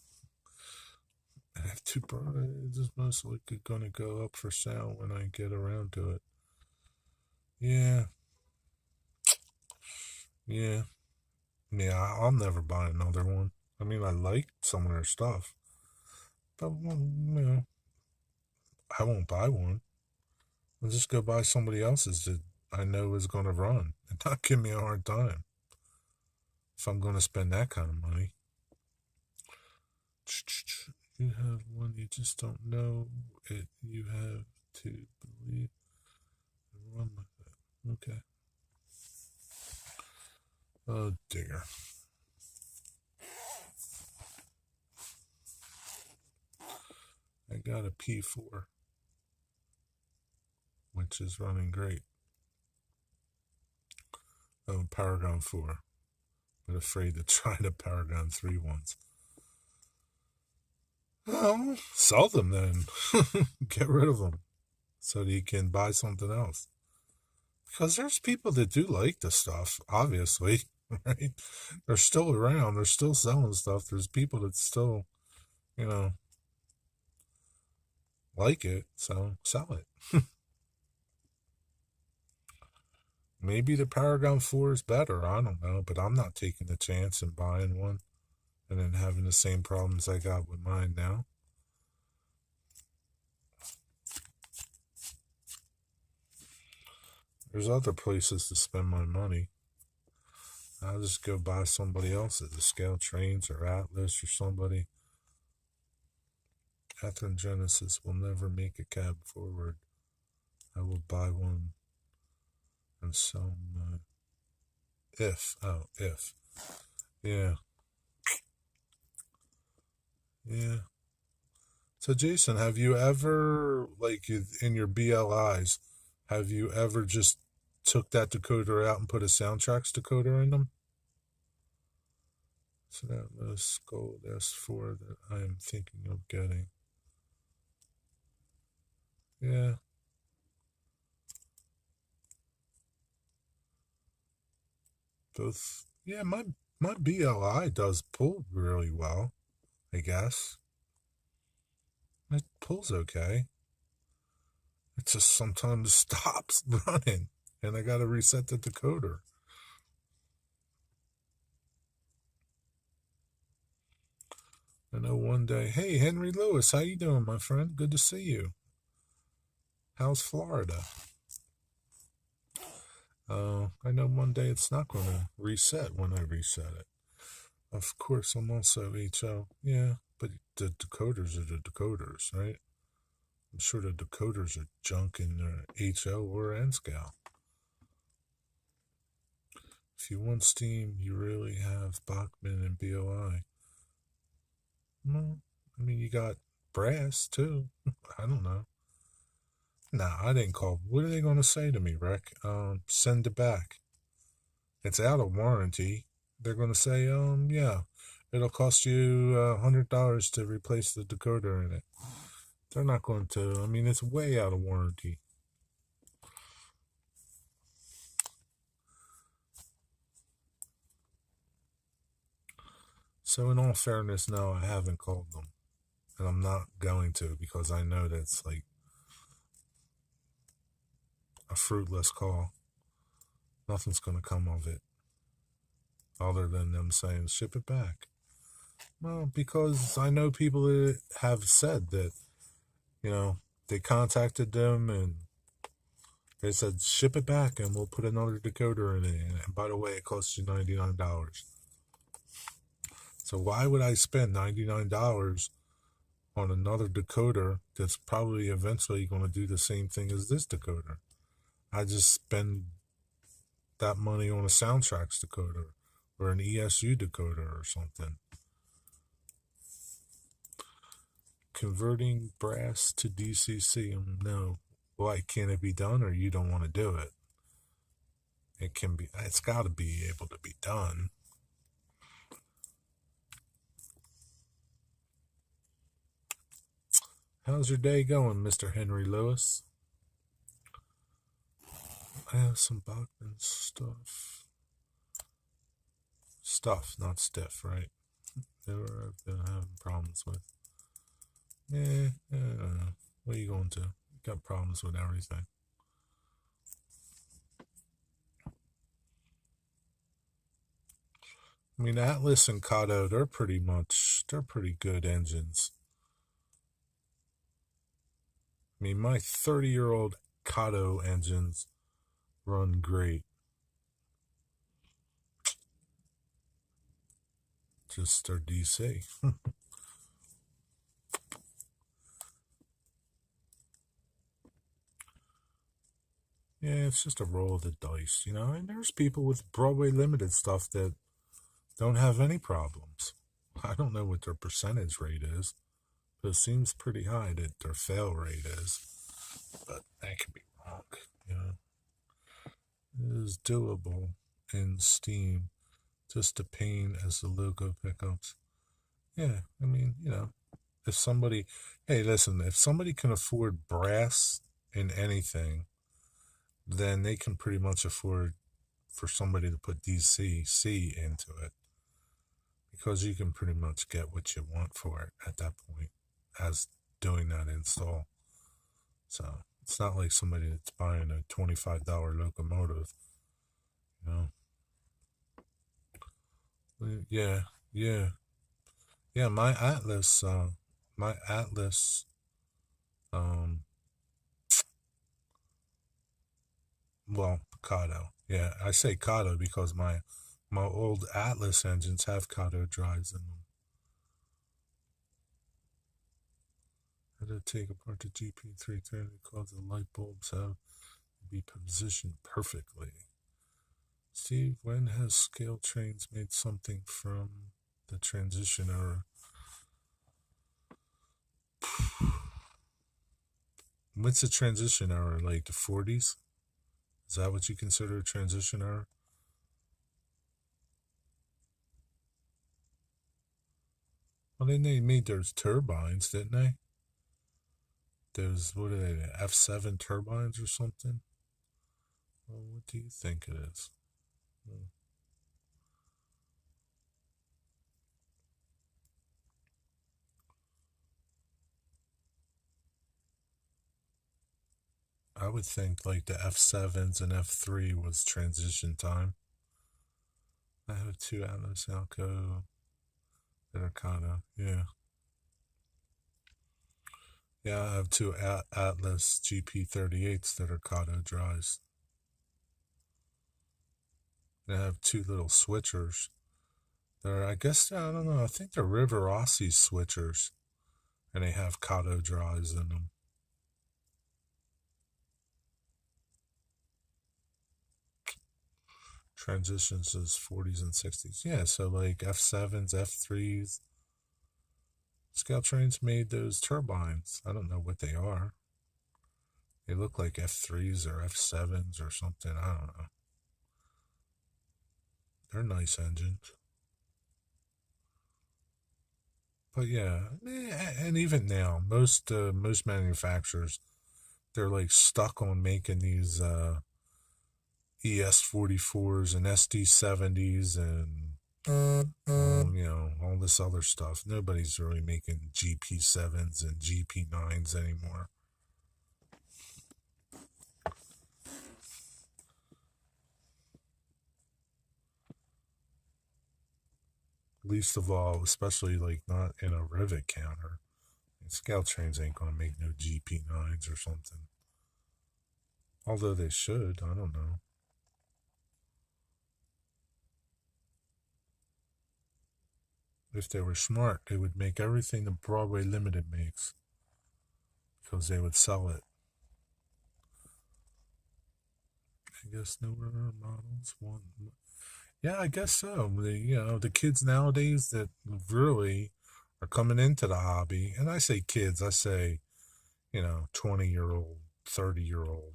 I have 2 brothers. It's most likely going to go up for sale when I get around to it. Yeah. Yeah. Yeah, I'll never buy another one. I mean, I like some of their stuff. But, I won't buy one. I'll just go buy somebody else's that I know is going to run and not give me a hard time if I'm going to spend that kind of money. You have one, you just don't know it. You have to believe and run with it. Okay. Oh, dear. I got a P4, which is running great. Oh, Paragon 4, but afraid to try the Paragon 3 ones. Well, sell them then. Get rid of them so that you can buy something else. Because there's people that do like the stuff, obviously, right? They're still around. They're still selling stuff. There's people that still, like it. So sell it. Maybe the Paragon 4 is better. I don't know. But I'm not taking the chance and buying one and then having the same problems I got with mine now. There's other places to spend my money. I'll just go buy somebody else's, the Scale Trains or Atlas or somebody. Catherine Genesis will never make a cab forward. I will buy one and sell my. If. Yeah. Yeah. So, Jason, have you ever, like, in your BLIs, have you ever just took that decoder out and put a Soundtracks decoder in them? So that was Gold S4 that I am thinking of getting. Yeah. Both. Yeah, my BLI does pull really well, I guess. It pulls okay. It just sometimes stops running, and I gotta reset the decoder. I know one day, hey Henry Lewis, how you doing, my friend? Good to see you. How's Florida? I know one day it's not going to reset when I reset it. Of course, I'm also HO. Yeah, but the decoders are the decoders, right? I'm sure the decoders are junk in their HO or N-Scale. If you want Steam, you really have Bachman and BOI. No, I mean, you got Brass, too. I don't know. Nah, I didn't call. What are they going to say to me, Rick? Send it back. It's out of warranty. They're going to say, yeah, it'll cost you $100 to replace the decoder in it. They're not going to. I mean, it's way out of warranty. So, in all fairness, no, I haven't called them. And I'm not going to because I know that's like a fruitless call. Nothing's going to come of it other than them saying, ship it back. Well, because I know people that have said that, they contacted them and they said, ship it back and we'll put another decoder in it. And by the way, it costs you $99. So why would I spend $99 on another decoder that's probably eventually going to do the same thing as this decoder? I just spend that money on a Soundtracks decoder or an ESU decoder or something. Converting brass to DCC, no. Why can't it be done, or you don't want to do it? It can be. It's got to be able to be done. How's your day going, Mr. Henry Lewis? I have some Bachman stuff. Stuff, not stiff, right? I've been having problems with. Yeah, what are you going to? You got problems with everything. I mean, Atlas and Kato, they're pretty good engines. I mean, my 30-year-old Kato engines run great. Just their DC. Yeah, it's just a roll of the dice, and there's people with Broadway Limited stuff that don't have any problems. I don't know what their percentage rate is, but it seems pretty high that their fail rate is. But that could be wrong, It is doable in Steam, just a pain as the logo pickups. Yeah, I mean, if somebody, hey, listen, if somebody can afford brass in anything, then they can pretty much afford for somebody to put DCC into it, because you can pretty much get what you want for it at that point as doing that install. So it's not like somebody that's buying a $25 locomotive, you know. Yeah, yeah, yeah. My Atlas, um, well, Kato. Yeah, I say Kato because my old Atlas engines have Kato drives in them. I had to take apart the GP330 because the light bulbs have to be positioned perfectly. Steve, when has Scale Trains made something from the transition error? What's the transition error? Like the 40s? Is that what you consider a transition error? Well, then they made those turbines, didn't they? those, what are they, F7 turbines or something? Well, what do you think it is? Hmm. I would think like the F7s and F3 was transition time. I have two Atlas Alco that are kind of, yeah. Yeah, I have two Atlas GP38s that are Kato dries. And I have two little switchers. They're, I guess, I don't know, I think they're River Aussie switchers. And they have Kato dries in them. Transitions is 40s and 60s. Yeah, so like F7s, F3s. Scout Trains made those turbines. I don't know what they are. They look like F3s or F7s or something. I don't know. They're nice engines. But yeah, and even now, most manufacturers, they're like stuck on making these ES44s and SD70s and all this other stuff. Nobody's really making GP7s and GP9s anymore. Least of all, especially like not in a rivet counter. Scout Trains ain't gonna make no GP9s or something. Although they should, I don't know. If they were smart, they would make everything the Broadway Limited makes because they would sell it. I guess newer models want. Yeah, I guess so. The kids nowadays that really are coming into the hobby, and I say kids, I say 20-year-old, 30-year-old.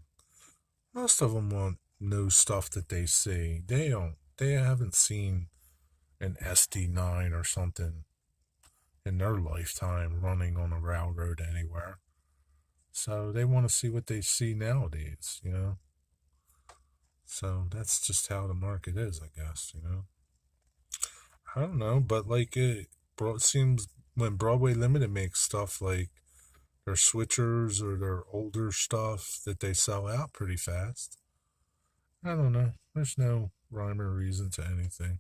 Most of them want new stuff that they see. They don't. They haven't seen an SD9 or something in their lifetime running on a railroad anywhere. So they want to see what they see nowadays. So that's just how the market is, I guess. I don't know, but like it seems when Broadway Limited makes stuff like their switchers or their older stuff that they sell out pretty fast. I don't know. There's no rhyme or reason to anything.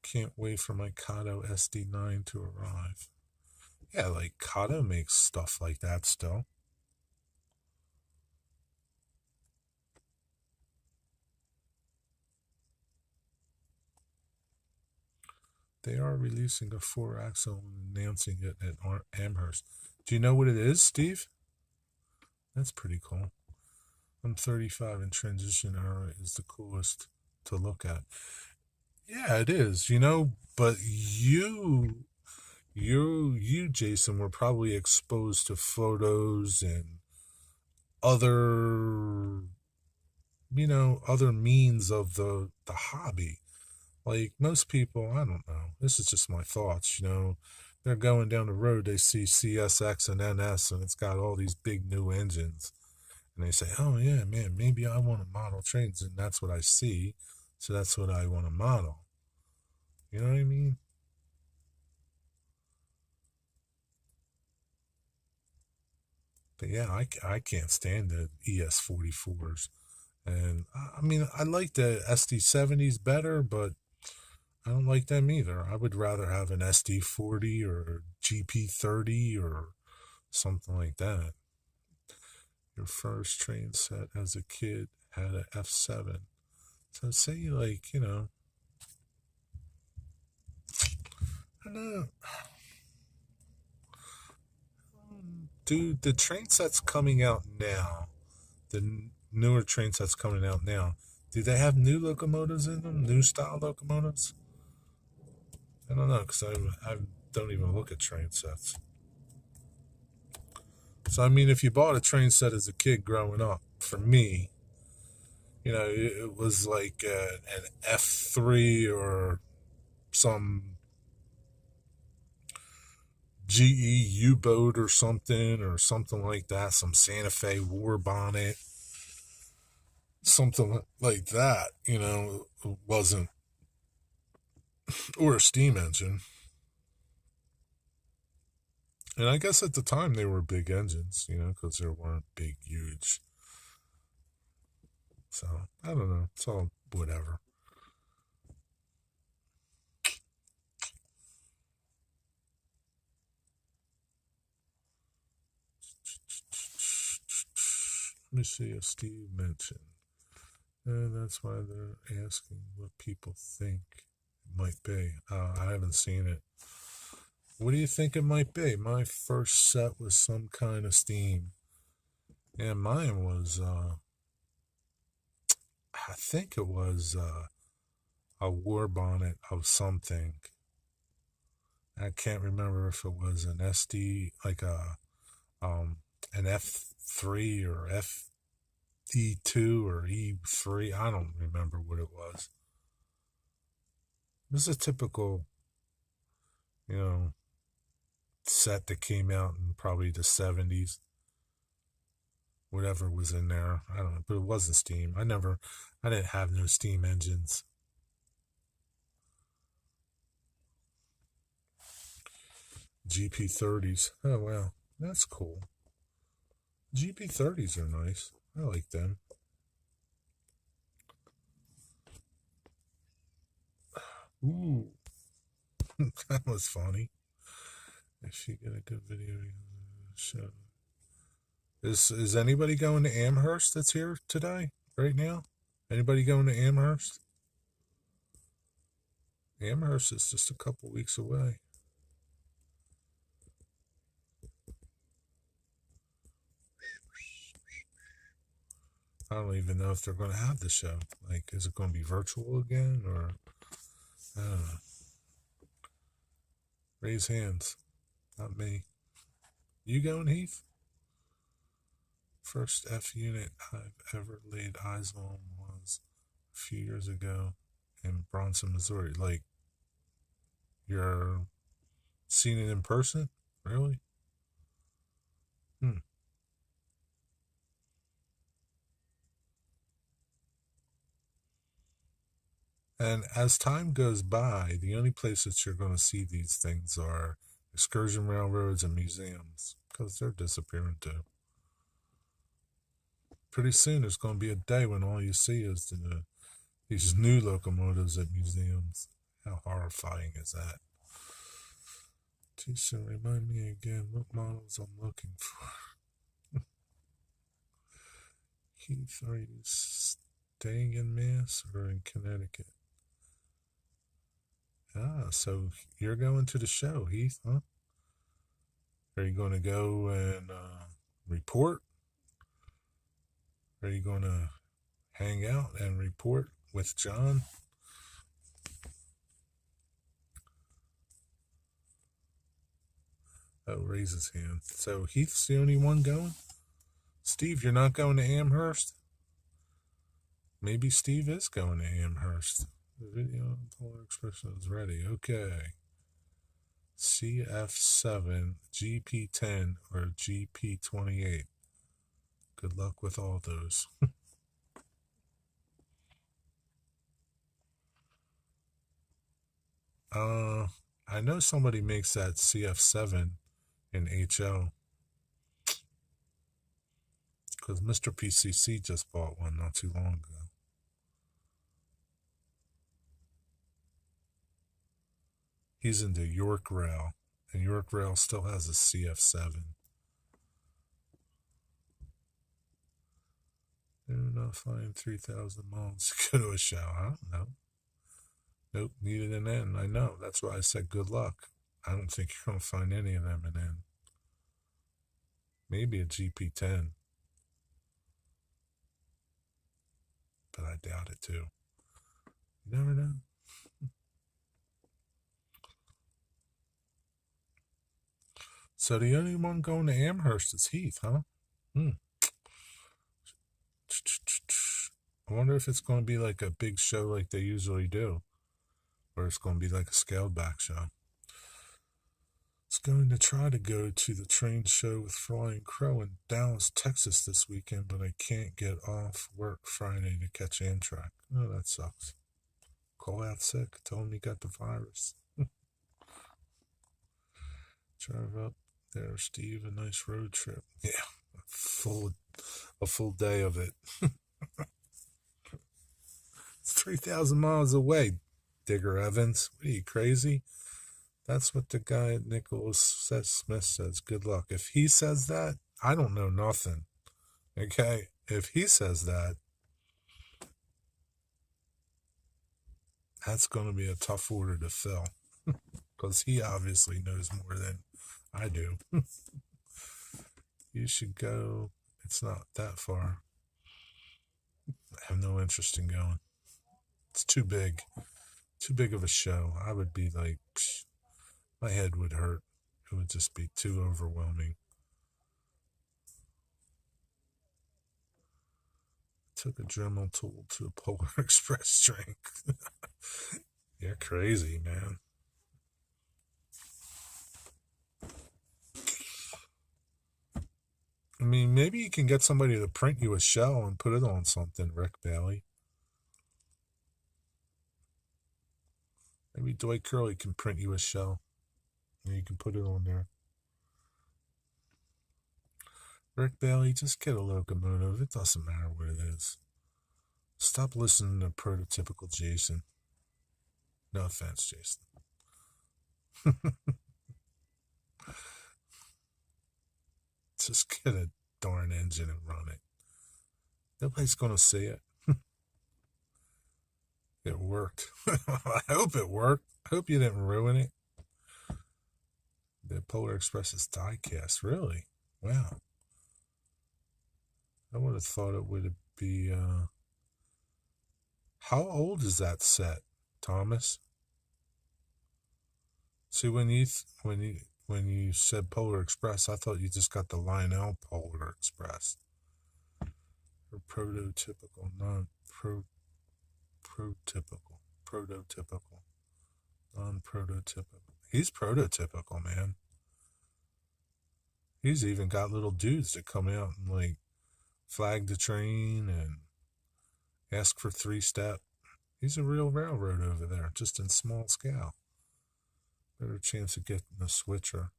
Can't wait for my Kato SD9 to arrive. Yeah, like Kato makes stuff like that still. They are releasing a 4-axle and announcing it at Amherst. Do you know what it is, Steve? That's pretty cool. I'm 35 and transition era is the coolest to look at. Yeah, it is, but you, Jason, were probably exposed to photos and other, other means of the hobby. Like most people, I don't know. This is just my thoughts. They're going down the road, they see CSX and NS, and it's got all these big new engines. And they say, oh, yeah, man, maybe I want to model trains, and that's what I see. So that's what I want to model. You know what I mean? But yeah, I can't stand the ES44s. And I mean, I like the SD70s better, but I don't like them either. I would rather have an SD40 or GP30 or something like that. Your first train set as a kid had an F7. So say I don't know, dude, the train sets coming out now, the newer train sets coming out now, do they have new locomotives in them? New style locomotives? I don't know, because I don't even look at train sets. So, I mean, if you bought a train set as a kid growing up, for me, it was like an F3 or some GE U-boat or something like that, some Santa Fe war bonnet, something like that, wasn't, or a steam engine. And I guess at the time they were big engines, because there weren't big, huge. So, I don't know. It's all whatever. Let me see if Steve mentioned. And that's why they're asking what people think it might be. I haven't seen it. What do you think it might be? My first set was some kind of steam. And mine was, I think it was a war bonnet of something. I can't remember if it was an SD, like an F3 or FE2 or E3. I don't remember what it was. It was a typical, set that came out in probably the 70s. Whatever was in there. I don't know, but it wasn't steam. I didn't have no steam engines. GP30s. Oh, wow. That's cool. GP30s are nice. I like them. Ooh. That was funny. If you get a good video, show. Is anybody going to Amherst that's here today, right now? Anybody going to Amherst? Amherst is just a couple weeks away. I don't even know if they're going to have the show. Like, is it going to be virtual again, or I don't know. Raise hands. Not me. You going, Heath? First F unit I've ever laid eyes on was a few years ago in Bronson, Missouri. Like, you're seen it in person? Really? And as time goes by, the only places you're going to see these things are excursion railroads and museums, because they're disappearing too. Pretty soon there's going to be a day when all you see is these new locomotives at museums. How horrifying is that? T-shirt, remind me again what models I'm looking for. Keith, are you staying in Mass or in Connecticut? Ah, so you're going to the show, Heath, huh? Are you going to go and report? Are you going to hang out and report with John? Oh, raise his hand. So Heath's the only one going? Steve, you're not going to Amherst? Maybe Steve is going to Amherst. The video polar expression is ready. Okay. CF7, GP10, or GP28. Good luck with all those. I know somebody makes that CF7 in HO. Because Mr. PCC just bought one not too long ago. He's into York Rail, and York Rail still has a CF7. They're not flying 3,000 miles to go to a show. I don't know. Nope, needed an N. I know. That's why I said good luck. I don't think you're going to find any of them in N. Maybe a GP10. But I doubt it too. You never know. So the only one going to Amherst is Heath, huh? I wonder if it's going to be like a big show like they usually do. Or it's going to be like a scaled back show. going to try to go to the train show with Flying Crow in Dallas, Texas this weekend, but I can't get off work Friday to catch Amtrak. Oh, that sucks. Call out sick. Tell him you got the virus. Drive up there, Steve. A nice road trip. Yeah, a full day of it. It's 3,000 miles away, Digger Evans. What are you, crazy? That's what the guy at Nicholas Smith says. Good luck. If he says that, I don't know nothing. Okay? If he says that, that's going to be a tough order to fill. Because he obviously knows more than I do. You should go. It's not that far. I have no interest in going. It's too big. Too big of a show. I would be like, my head would hurt. It would just be too overwhelming. Took a Dremel tool to a Polar Express drink. You're crazy, man. I mean, maybe you can get somebody to print you a shell and put it on something, Rick Bailey. Maybe Dwight Curley can print you a shell and you can put it on there. Rick Bailey, just get a locomotive. It doesn't matter what it is. Stop listening to prototypical Jason. No offense, Jason. Just get a darn engine and run it. Nobody's going to see it. It worked. I hope it worked. I hope you didn't ruin it. The Polar Express is die-cast. Really? Wow. I would have thought it would be... How old is that set, Thomas? See, when you said Polar Express, I thought you just got the Lionel Polar Express. Or prototypical, prototypical, non-prototypical. He's prototypical, man. He's even got little dudes that come out and like flag the train and ask for 3-step. He's a real railroad over there, just in small scale. Better chance of getting a switcher.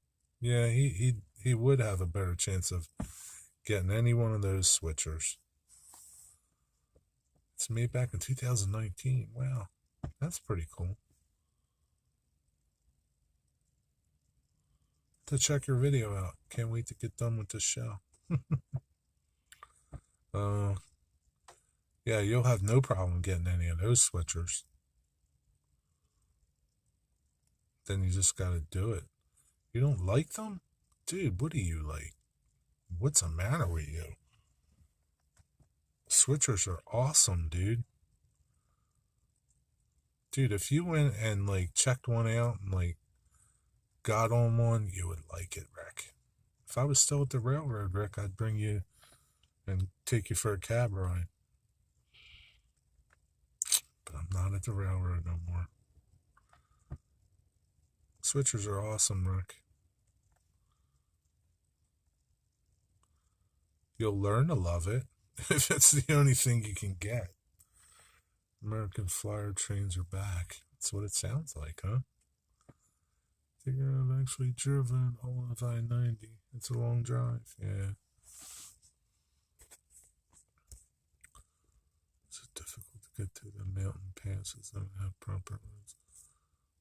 Yeah, he would have a better chance of getting any one of those switchers. It's made back in 2019. Wow, that's pretty cool. To check your video out. Can't wait to get done with this show. Yeah, you'll have no problem getting any of those switchers. Then you just got to do it. You don't like them? Dude, what do you like? What's the matter with you? Switchers are awesome, dude. Dude, if you went and like checked one out and like got on one, you would like it, Rick. If I was still at the railroad, Rick, I'd bring you and take you for a cab ride. But I'm not at the railroad no more. Switchers are awesome, Rick. You'll learn to love it if it's the only thing you can get. American Flyer trains are back. That's what it sounds like, huh? I think I've actually driven all of I-90. It's a long drive, yeah. It's difficult to get to the mountain passes that have proper roads.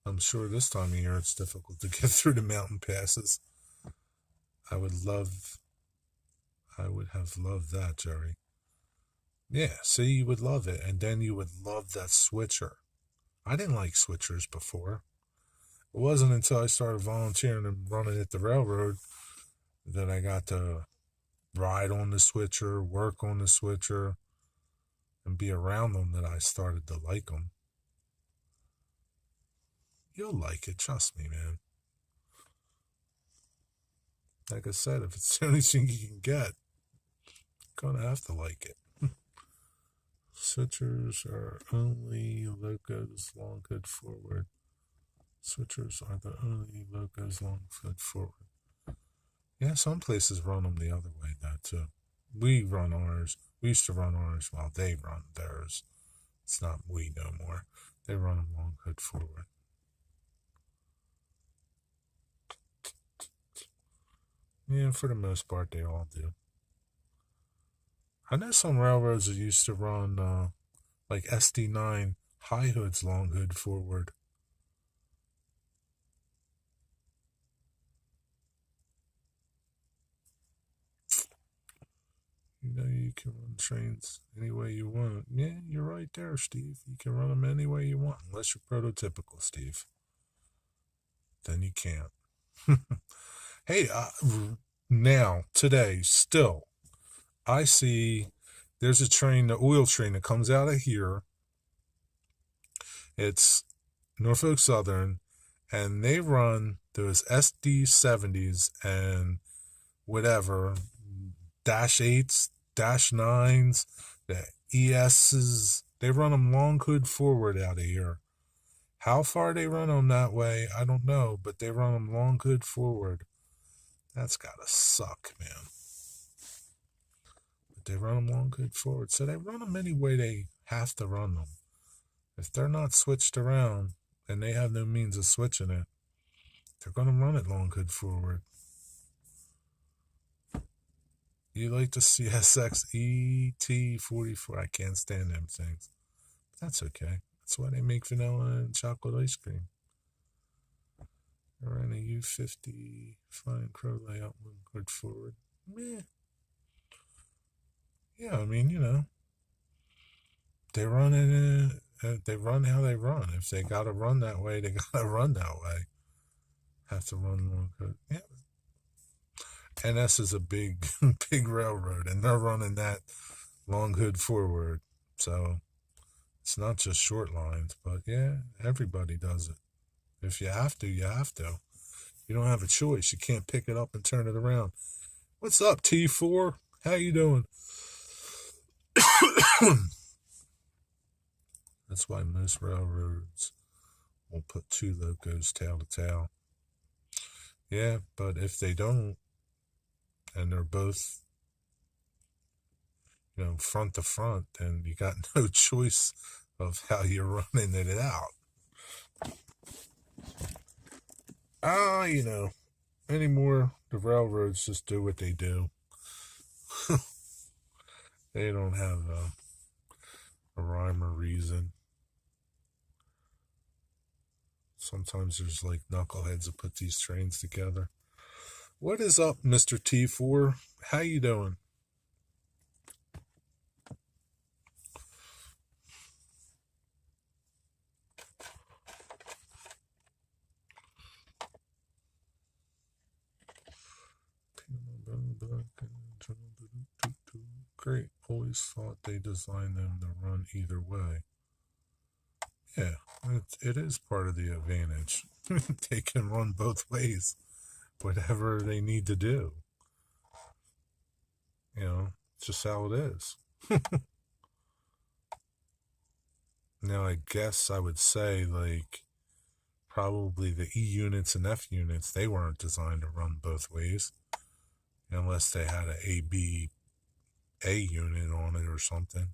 I'm sure this time of year it's difficult to get through the mountain passes. I would have loved that, Jerry. Yeah, see, you would love it, and then you would love that switcher. I didn't like switchers before. It wasn't until I started volunteering and running at the railroad that I got to ride on the switcher, work on the switcher, and be around them that I started to like them. You'll like it, trust me, man. Like I said, if it's the only thing you can get, you're gonna have to like it. Switchers are only locos long good forward. Switchers are the only logos long hood forward. Yeah, some places run them the other way, though, too. We run ours. We used to run ours while they run theirs. It's not we no more. They run them long hood forward. Yeah, for the most part, they all do. I know some railroads that used to run like SD9 high hoods long hood forward. You know, you can run trains any way you want. Yeah, you're right there, Steve. You can run them any way you want, unless you're prototypical, Steve. Then you can't. Hey, now, today, still, I see there's a train, the oil train that comes out of here. It's Norfolk Southern, and they run those SD70s and whatever, dash 8s, dash 9s, the ESs. They run them long hood forward out of here. How far they run them that way, I don't know, but they run them long hood forward. That's gotta suck, man. But they run them long hood forward. So they run them any way they have to run them. If they're not switched around and they have no means of switching it, they're going to run it long hood forward. You like the CSX ET44. I can't stand them things. But that's okay. That's why they make vanilla and chocolate ice cream. Around a U50 Flying Crow layout long hood forward. Meh. Yeah, I mean, you know, they run they run how they run. If they got to run that way, they got to run that way. Have to run long hood. Yeah. NS is a big, big railroad, and they're running that long hood forward. So it's not just short lines, but yeah, everybody does it. If you have to, you have to. You don't have a choice. You can't pick it up and turn it around. What's up, T4? How you doing? That's why most railroads will put two logos tail to tail. Yeah, but if they don't, and they're both, you know, front to front, then you got no choice of how you're running it out. You know, anymore, the railroads just do what they do. They don't have a rhyme or reason. Sometimes there's like knuckleheads that put these trains together. What is up, Mr. T4? How you doing? Great. Always thought they designed them to run either way. Yeah, it is part of the advantage. They can run both ways, whatever they need to do. You know, it's just how it is. Now, I guess I would say, like, probably the E units and F units, they weren't designed to run both ways. Unless they had an A unit on it or something.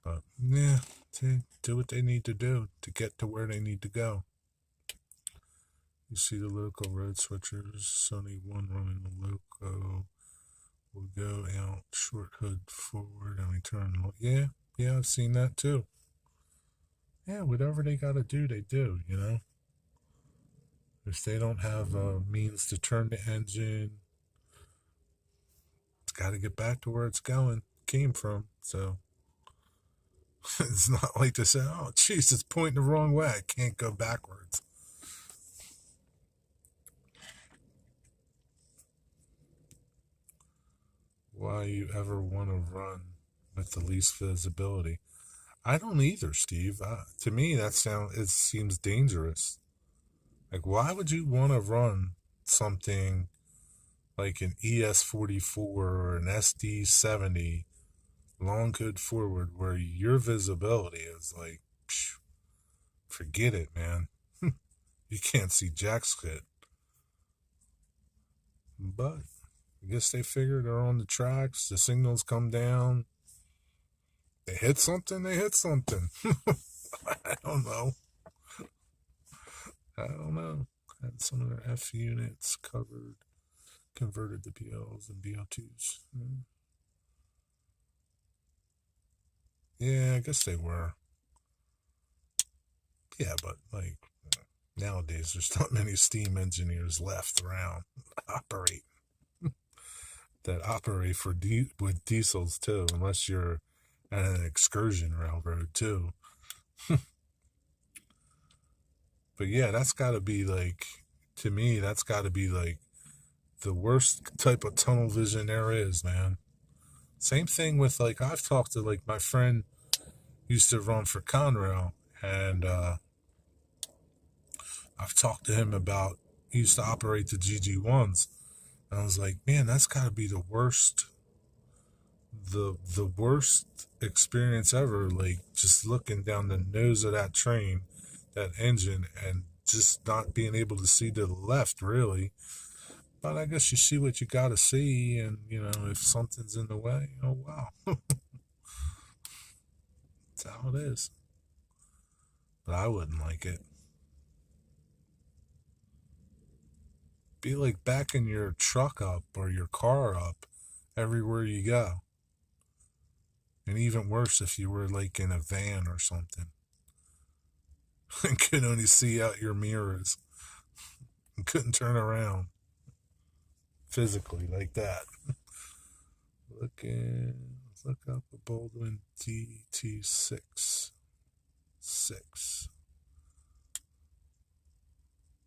But, yeah, they do what they need to do to get to where they need to go. You see the local road switchers, only one running the loco. We'll go out short hood forward and we turn. Yeah, I've seen that too. Yeah, whatever they got to do, they do, you know. If they don't have means to turn the engine, it's got to get back to where it's came from. So it's not like to say, oh, jeez, it's pointing the wrong way. I can't go backwards. Why you ever want to run with the least visibility? I don't either, Steve. To me, it seems dangerous. Like, why would you want to run something like an ES44 or an SD70 long hood forward where your visibility is like, forget it, man. You can't see jack shit. But I guess they figure they're on the tracks. The signals come down. They hit something. They hit something. I don't know. I don't know. Had some of their F units covered, converted to BLs and BO2s. Yeah, I guess they were. Yeah, but like nowadays, there's not many steam engineers left around operate that operate for with diesels too, unless you're at an excursion railroad too. But yeah, that's got to be like, to me, that's got to be like the worst type of tunnel vision there is, man. Same thing with like, I've talked to like my friend used to run for Conrail, and I've talked to him about, he used to operate the GG1s, and I was like, man, that's got to be the worst, the worst experience ever. Like just looking down the nose of that train, that engine, and just not being able to see to the left, really. But I guess you see what you got to see, and you know, if something's in the way, oh wow, that's how it is. But I wouldn't like it. Be like backing your truck up or your car up everywhere you go. And even worse if you were like in a van or something and could only see out your mirrors and couldn't turn around physically like that. Look up a Baldwin DT6. 6.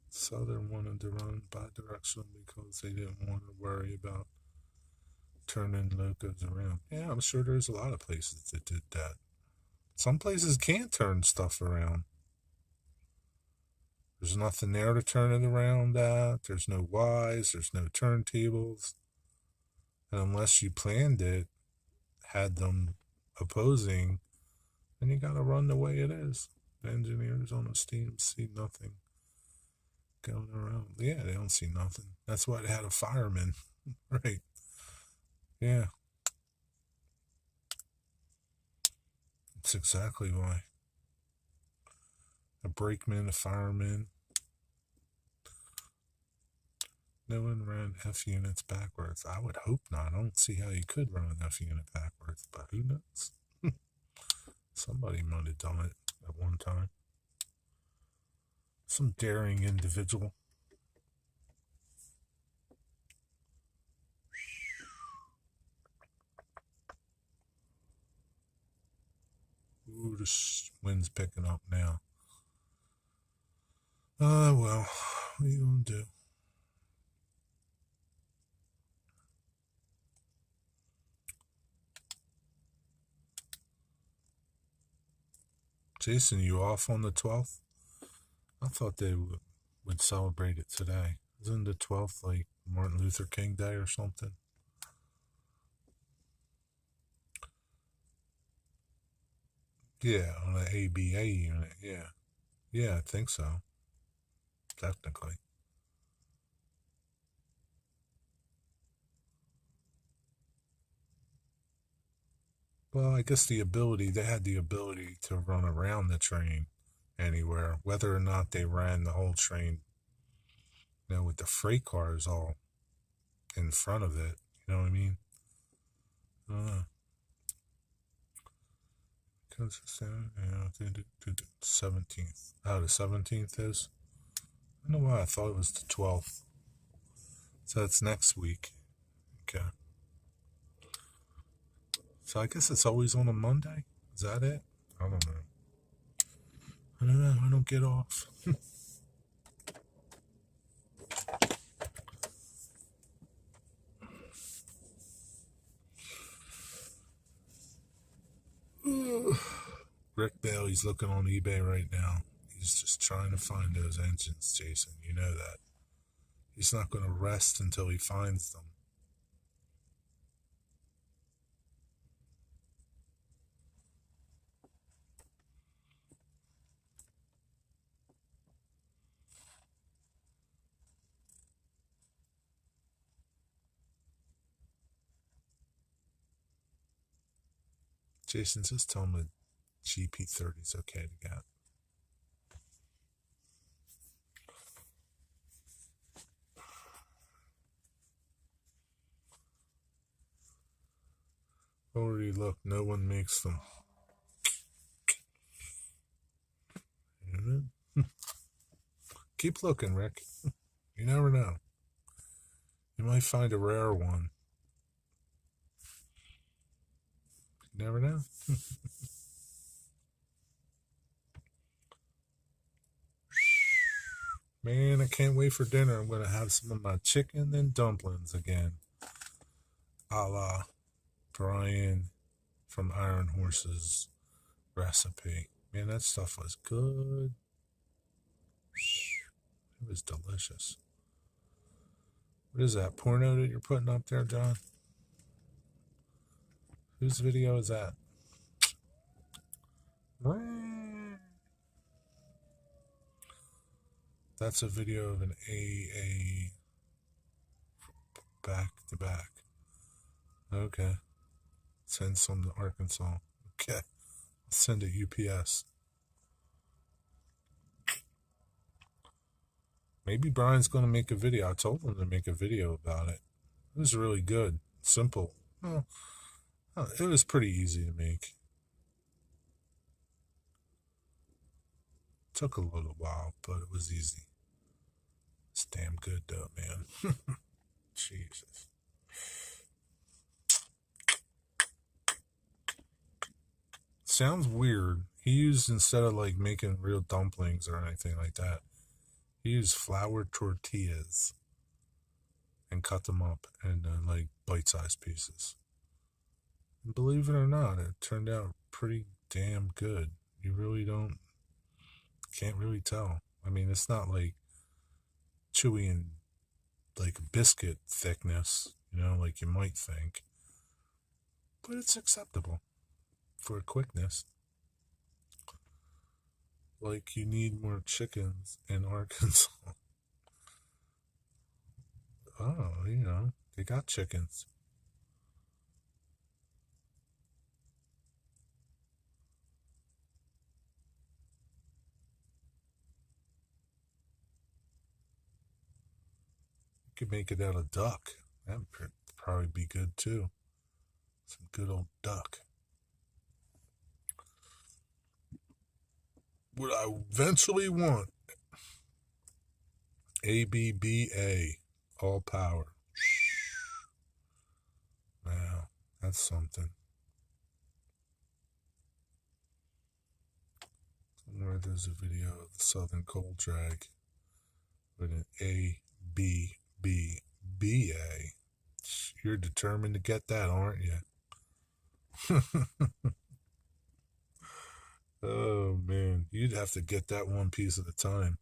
Southern wanted to run bi-directional because they didn't want to worry about turning locos around. Yeah, I'm sure there's a lot of places that did that. Some places can't turn stuff around. There's nothing there to turn it around at. There's no Ys. There's no turntables. And unless you planned it, had them opposing, then you gotta run the way it is. The engineers on the steam see nothing going around. Yeah, they don't see nothing. That's why they had a fireman, right? Yeah. That's exactly why. A brakeman, a fireman. No one ran F units backwards. I would hope not. I don't see how you could run an F unit backwards, but who knows? Somebody might have done it at one time. Some daring individual. Ooh, the wind's picking up now. Well, what are you gonna do? Jason, you off on the 12th? I thought they would celebrate it today. Isn't the 12th like Martin Luther King Day or something? Yeah, on an ABA unit, yeah. Yeah, I think so. Technically. Well, I guess they had the ability to run around the train anywhere, whether or not they ran the whole train, you know, with the freight cars all in front of it. You know what I mean? I don't know. Because it's, 17th. Oh, the 17th is? I don't know why I thought it was the 12th. So that's next week. Okay. So I guess it's always on a Monday? Is that it? I don't know. I don't get off. Rick Bailey's looking on eBay right now. He's just trying to find those engines, Jason. You know that. He's not going to rest until he finds them. Jason, just tell him the GP30 is okay to get. Already look, no one makes them. Keep looking, Rick. You never know. You might find a rare one. You never know. Man, I can't wait for dinner. I'm going to have some of my chicken and dumplings again. A la Brian from Iron Horse's recipe. Man, that stuff was good. It was delicious. What is that, porno that you're putting up there, John? Whose video is that? That's a video of an AA back to back. Okay. Send some to Arkansas. Okay. Send it UPS. Maybe Brian's going to make a video. I told him to make a video about it. It was really good. Simple. Well, it was pretty easy to make. Took a little while, but it was easy. It's damn good though, man. Jesus. Sounds weird. He used, instead of like making real dumplings or anything like that, he used flour tortillas and cut them up into like bite-sized pieces. And believe it or not, it turned out pretty damn good. You really can't really tell. I mean, it's not like chewy and like biscuit thickness, like you might think. But it's acceptable for quickness. Like, you need more chickens in Arkansas. Oh, they got chickens. You could make it out of duck. That would probably be good too. Some good old duck. What I eventually want, ABBA, all power. Wow, that's something. Somewhere there's a video of the Southern Coal Drag with an ABBBA. You're determined to get that, aren't you? Oh, man. You'd have to get that one piece at a time.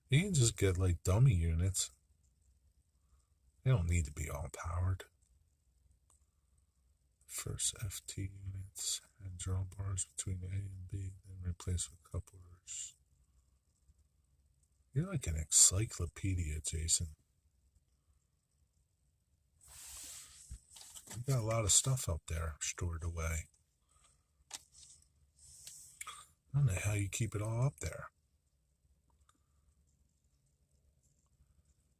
You can just get, like, dummy units. They don't need to be all powered. First FT units and drawbars between A and B, then replace with couplers. You're like an encyclopedia, Jason. You got a lot of stuff up there stored away. I don't know how you keep it all up there.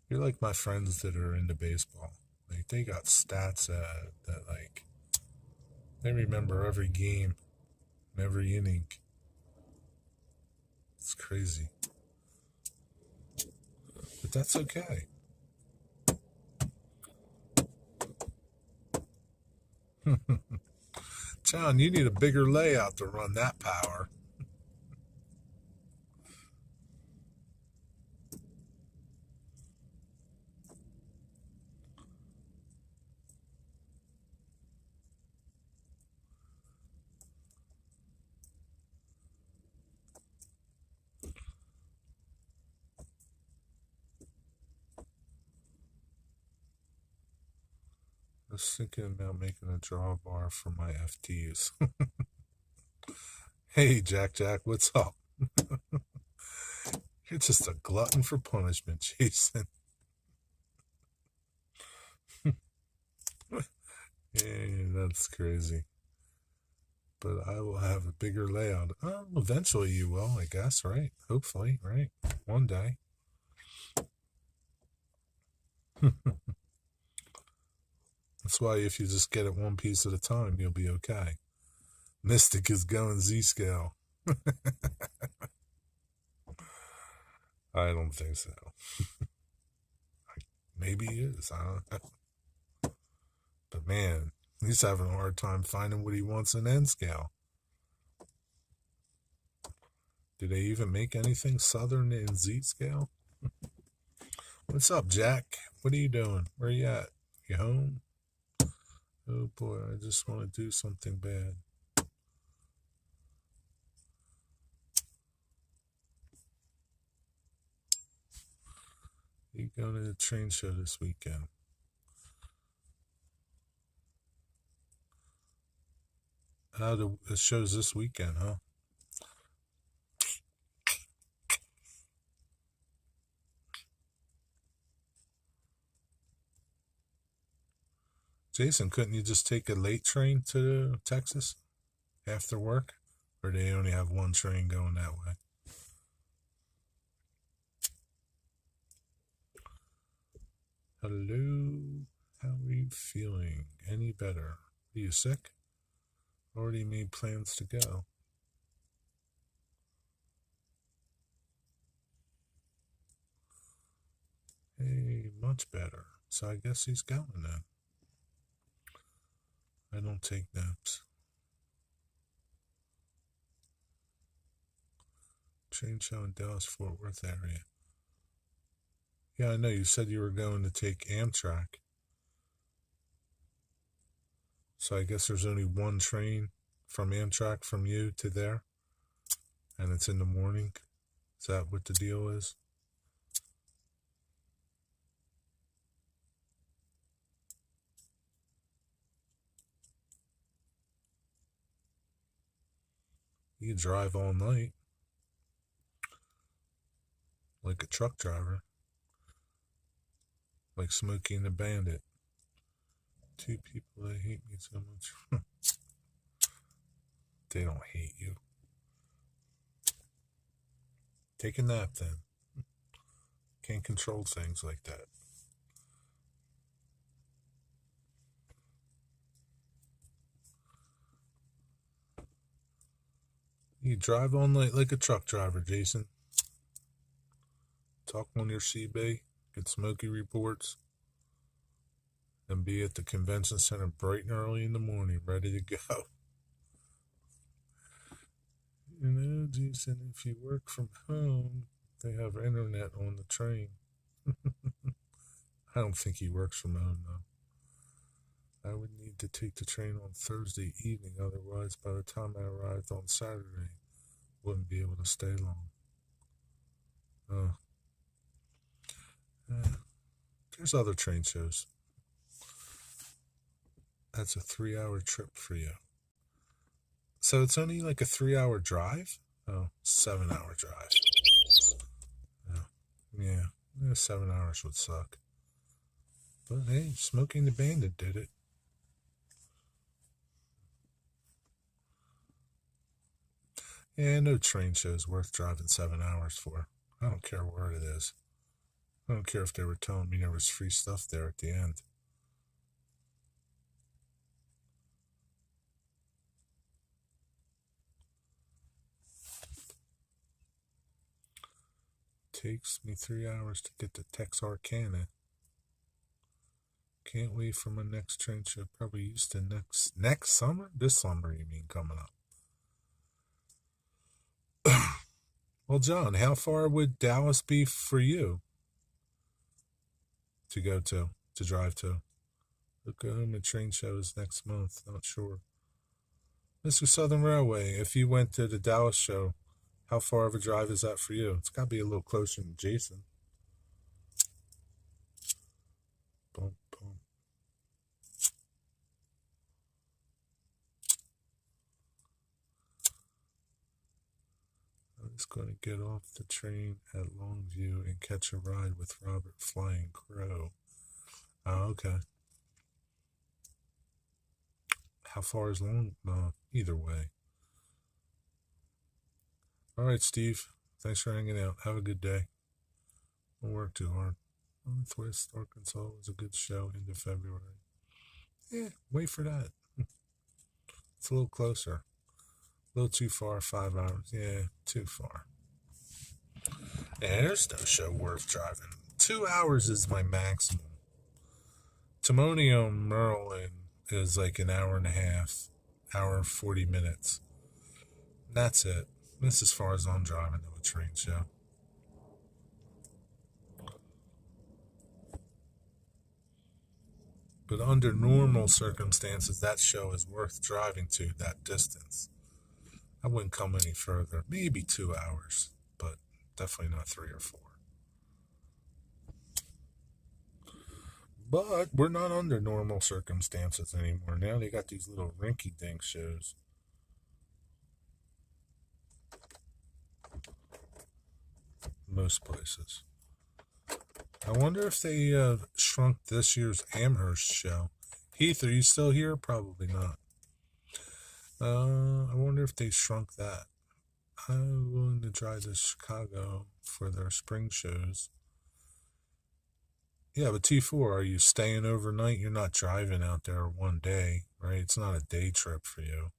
You're like my friends that are into baseball. Like, they got stats that like, they remember every game, every inning. It's crazy. But that's okay. John, you need a bigger layout to run that power. I was thinking about making a drawbar for my FTs. Hey, Jack, what's up? You're just a glutton for punishment, Jason. It's crazy. But I will have a bigger layout. Oh, eventually you will, I guess, right? Hopefully, right? One day. That's why if you just get it one piece at a time, you'll be okay. Mystic is going Z-scale. I don't think so. Maybe he is. I don't know. But man, he's having a hard time finding what he wants in N-scale. Do they even make anything Southern in Z-scale? What's up, Jack? What are you doing? Where you at? You home? Oh boy, I just want to do something bad. You going to the train show this weekend? The show's this weekend, huh? Jason, couldn't you just take a late train to Texas after work? Or do they only have one train going that way? Hello, how are you feeling? Any better? Are you sick? Already made plans to go. Hey, much better. So I guess he's going then. I don't take naps. Train show in Dallas, Fort Worth area. Yeah, I know. You said you were going to take Amtrak. So I guess there's only one train from Amtrak from you to there. And it's in the morning. Is that what the deal is? You drive all night. Like a truck driver. Like Smokey and the Bandit. Two people that hate me so much. They don't hate you. Take a nap then. Can't control things like that. You drive all night like a truck driver, Jason. Talk on your CB, get Smokey reports, and be at the convention center bright and early in the morning, ready to go. You know, Jason, if you work from home, they have internet on the train. I don't think he works from home, though. I would need to take the train on Thursday evening, otherwise, by the time I arrived on Saturday, wouldn't be able to stay long. There's other train shows. That's a 3-hour trip for you. So it's only like a 3-hour drive? Oh, 7-hour drive. Yeah, 7 hours would suck. But hey, Smokey and the Bandit did it. Yeah, no train show's worth driving 7 hours for. I don't care where it is. I don't care if they were telling me there was free stuff there at the end. Takes me 3 hours to get to Texarkana. Can't wait for my next train show. Probably used to next summer? This summer, you mean, coming up. Well, John, how far would Dallas be for you to go to drive to? Oklahoma train shows next month. Not sure. Mr. Southern Railway, if you went to the Dallas show, how far of a drive is that for you? It's got to be a little closer than Jason. Bum, bum. I'm just going to get off the train at Longview and catch a ride with Robert Flying Crow. Oh, okay. how far is long? Either way. All right, Steve. Thanks for hanging out. Have a good day. Don't work too hard. Northwest Arkansas was a good show into February. Yeah, wait for that. It's a little closer. A little too far, 5 hours. Yeah, too far. Yeah, there's no show worth driving. 2 hours is my maximum. Timonium, Maryland is like an hour and a half, hour and 40 minutes. That's it. That's as far as I'm driving to a train show. But under normal circumstances, that show is worth driving to that distance. I wouldn't come any further. Maybe 2 hours, but definitely not 3 or 4. But we're not under normal circumstances anymore. Now they got these little rinky-dink shows. Most places. I wonder if they shrunk this year's Amherst show. Heath, are you still here? Probably not. I wonder if they shrunk that. I'm willing to drive to Chicago for their spring shows. Yeah, but T4, are you staying overnight? You're not driving out there one day, right? It's not a day trip for you,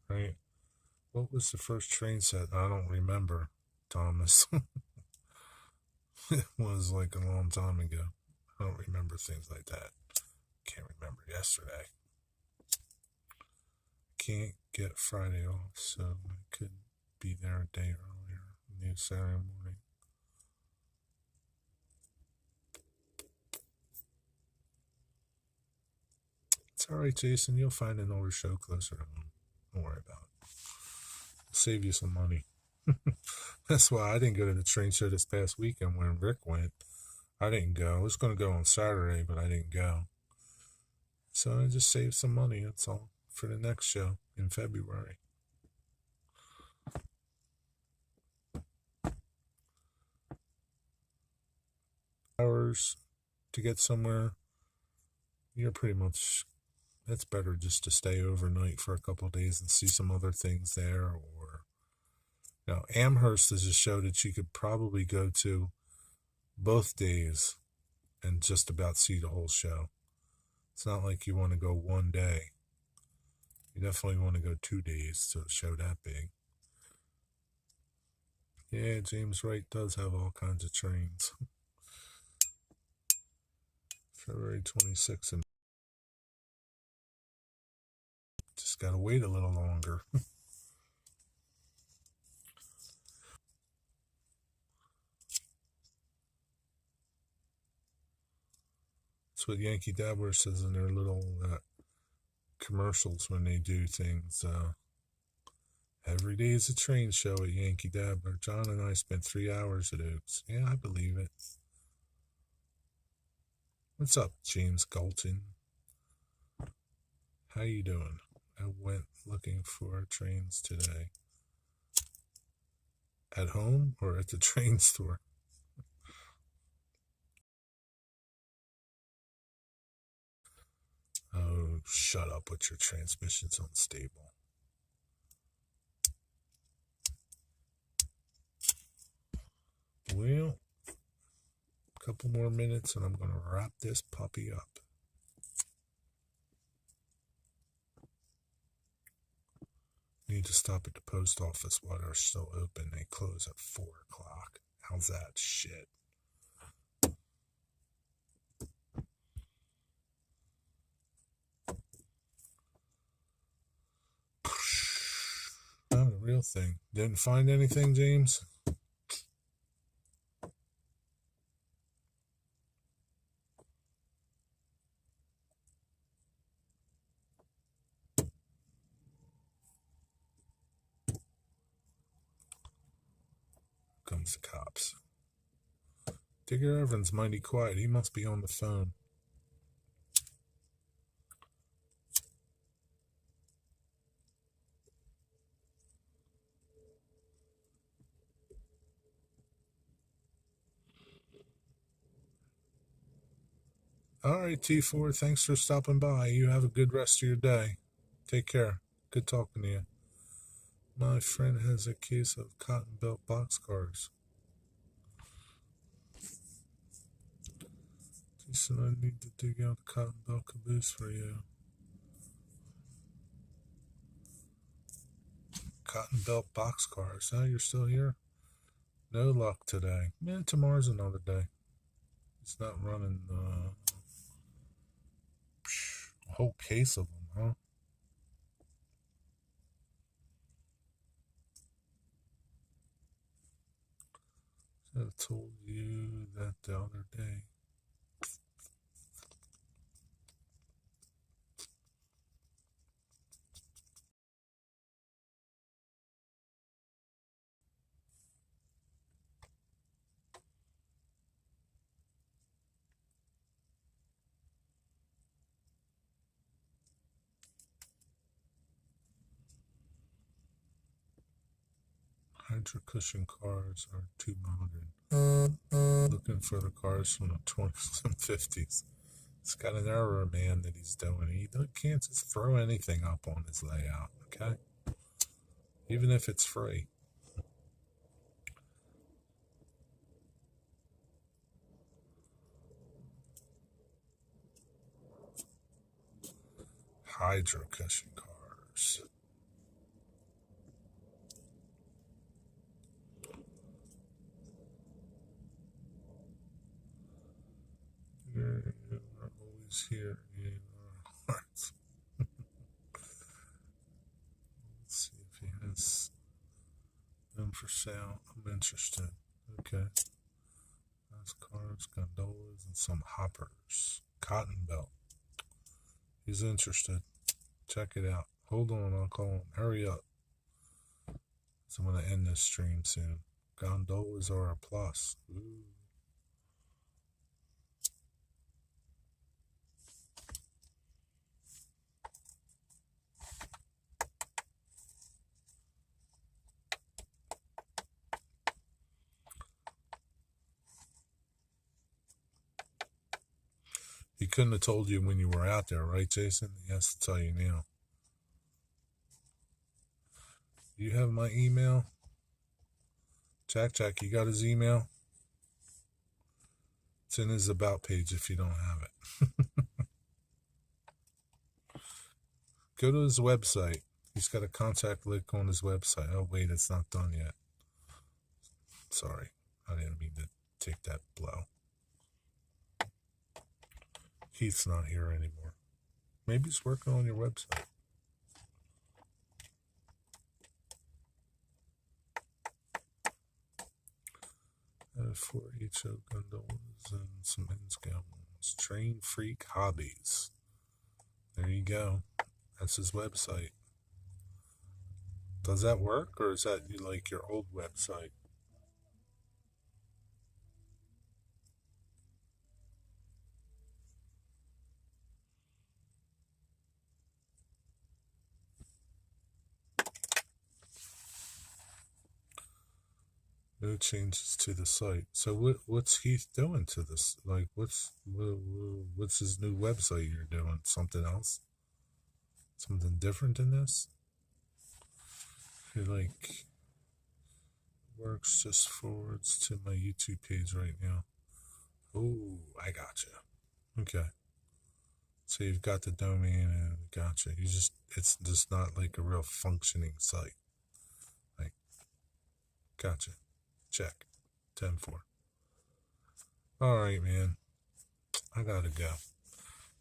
right? What was the first train set? I don't remember, Thomas. It was like a long time ago. I don't remember things like that. Can't remember yesterday. Can't get Friday off, so I could be there a day earlier. New Saturday morning. It's alright, Jason. You'll find an older show closer to home. Don't worry about it. Save you some money. That's why I didn't go to the train show this past weekend when Rick went. I didn't go. I was going to go on Saturday, but I didn't go. So I just saved some money, that's all, for the next show in February. Hours to get somewhere, you're pretty much, it's better just to stay overnight for a couple of days and see some other things there. Or, Amherst is a show that you could probably go to both days and just about see the whole show. It's not like you want to go one day. You definitely want to go 2 days to a show that big. Yeah, James Wright does have all kinds of trains. February 26th. And just got to wait a little longer. That's what Yankee Dabbler says in their little commercials when they do things. Every day is a train show at Yankee Dabbler. John and I spent 3 hours at Oaks. Yeah, I believe it. What's up, James Galton? How you doing? I went looking for trains today. At home or at the train store? Oh, shut up with your transmission's unstable. Well, a couple more minutes and I'm going to wrap this puppy up. Need to stop at the post office while they're still open. They close at 4 o'clock. How's that shit? Oh, the real thing. Didn't find anything, James? Comes the cops. Digger Evans mighty quiet. He must be on the phone. All right, T4, thanks for stopping by. You have a good rest of your day. Take care. Good talking to you. My friend has a case of cotton belt boxcars. Jason, I need to dig out the cotton belt caboose for you. Cotton belt boxcars. Huh? You're still here? No luck today. Man, tomorrow's another day. It's not running a whole case of them, huh? I told you that the other day. Hydro cushion cars are too modern. Looking for the cars from the 20s and 50s. It's got an error, man, that he's doing. He can't just throw anything up on his layout, okay? Even if it's free. Hydro cushion cars. You're always here in our hearts. Let's see if he has them for sale. I'm interested. Okay. Nice cars, gondolas, and some hoppers. Cotton belt. He's interested. Check it out. Hold on, I'll call him. Hurry up. So I'm going to end this stream soon. Gondolas are a plus. Ooh. He couldn't have told you when you were out there, right, Jason? He has to tell you now. You have my email? Jack, you got his email? It's in his about page if you don't have it. Go to his website. He's got a contact link on his website. Oh, wait, it's not done yet. Sorry. I didn't mean to take that blow. Keith's not here anymore. Maybe he's working on your website. For HO gondolas and some men's gowns. Train Freak Hobbies. There you go. That's his website. Does that work, or is that like your old website? No changes to the site. So what's Heath doing to this? Like, what's his new website you're doing? Something else? Something different than this? He like works just forwards to my YouTube page right now. Oh, I gotcha. Okay. So you've got the domain and gotcha. It's just not like a real functioning site. Like, gotcha. Check. 10-4. All right, man. I gotta go.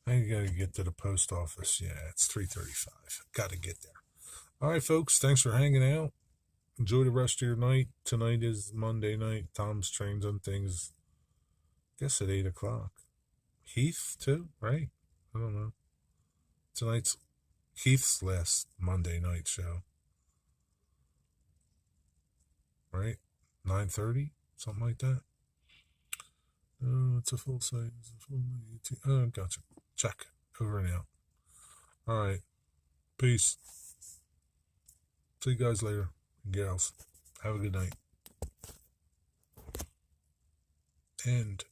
I gotta get to the post office. Yeah, it's 3:35. Gotta get there. All right, folks. Thanks for hanging out. Enjoy the rest of your night. Tonight is Monday night. Tom's Trains on Things. I guess at 8 o'clock. Heath too, right? I don't know. Tonight's Heath's last Monday night show. Right? 9:30? Something like that. Oh, it's a full site. It's a full YouTube. Oh, gotcha. Check. Over and out. All right. Peace. See you guys later. Gals. Have a good night. End.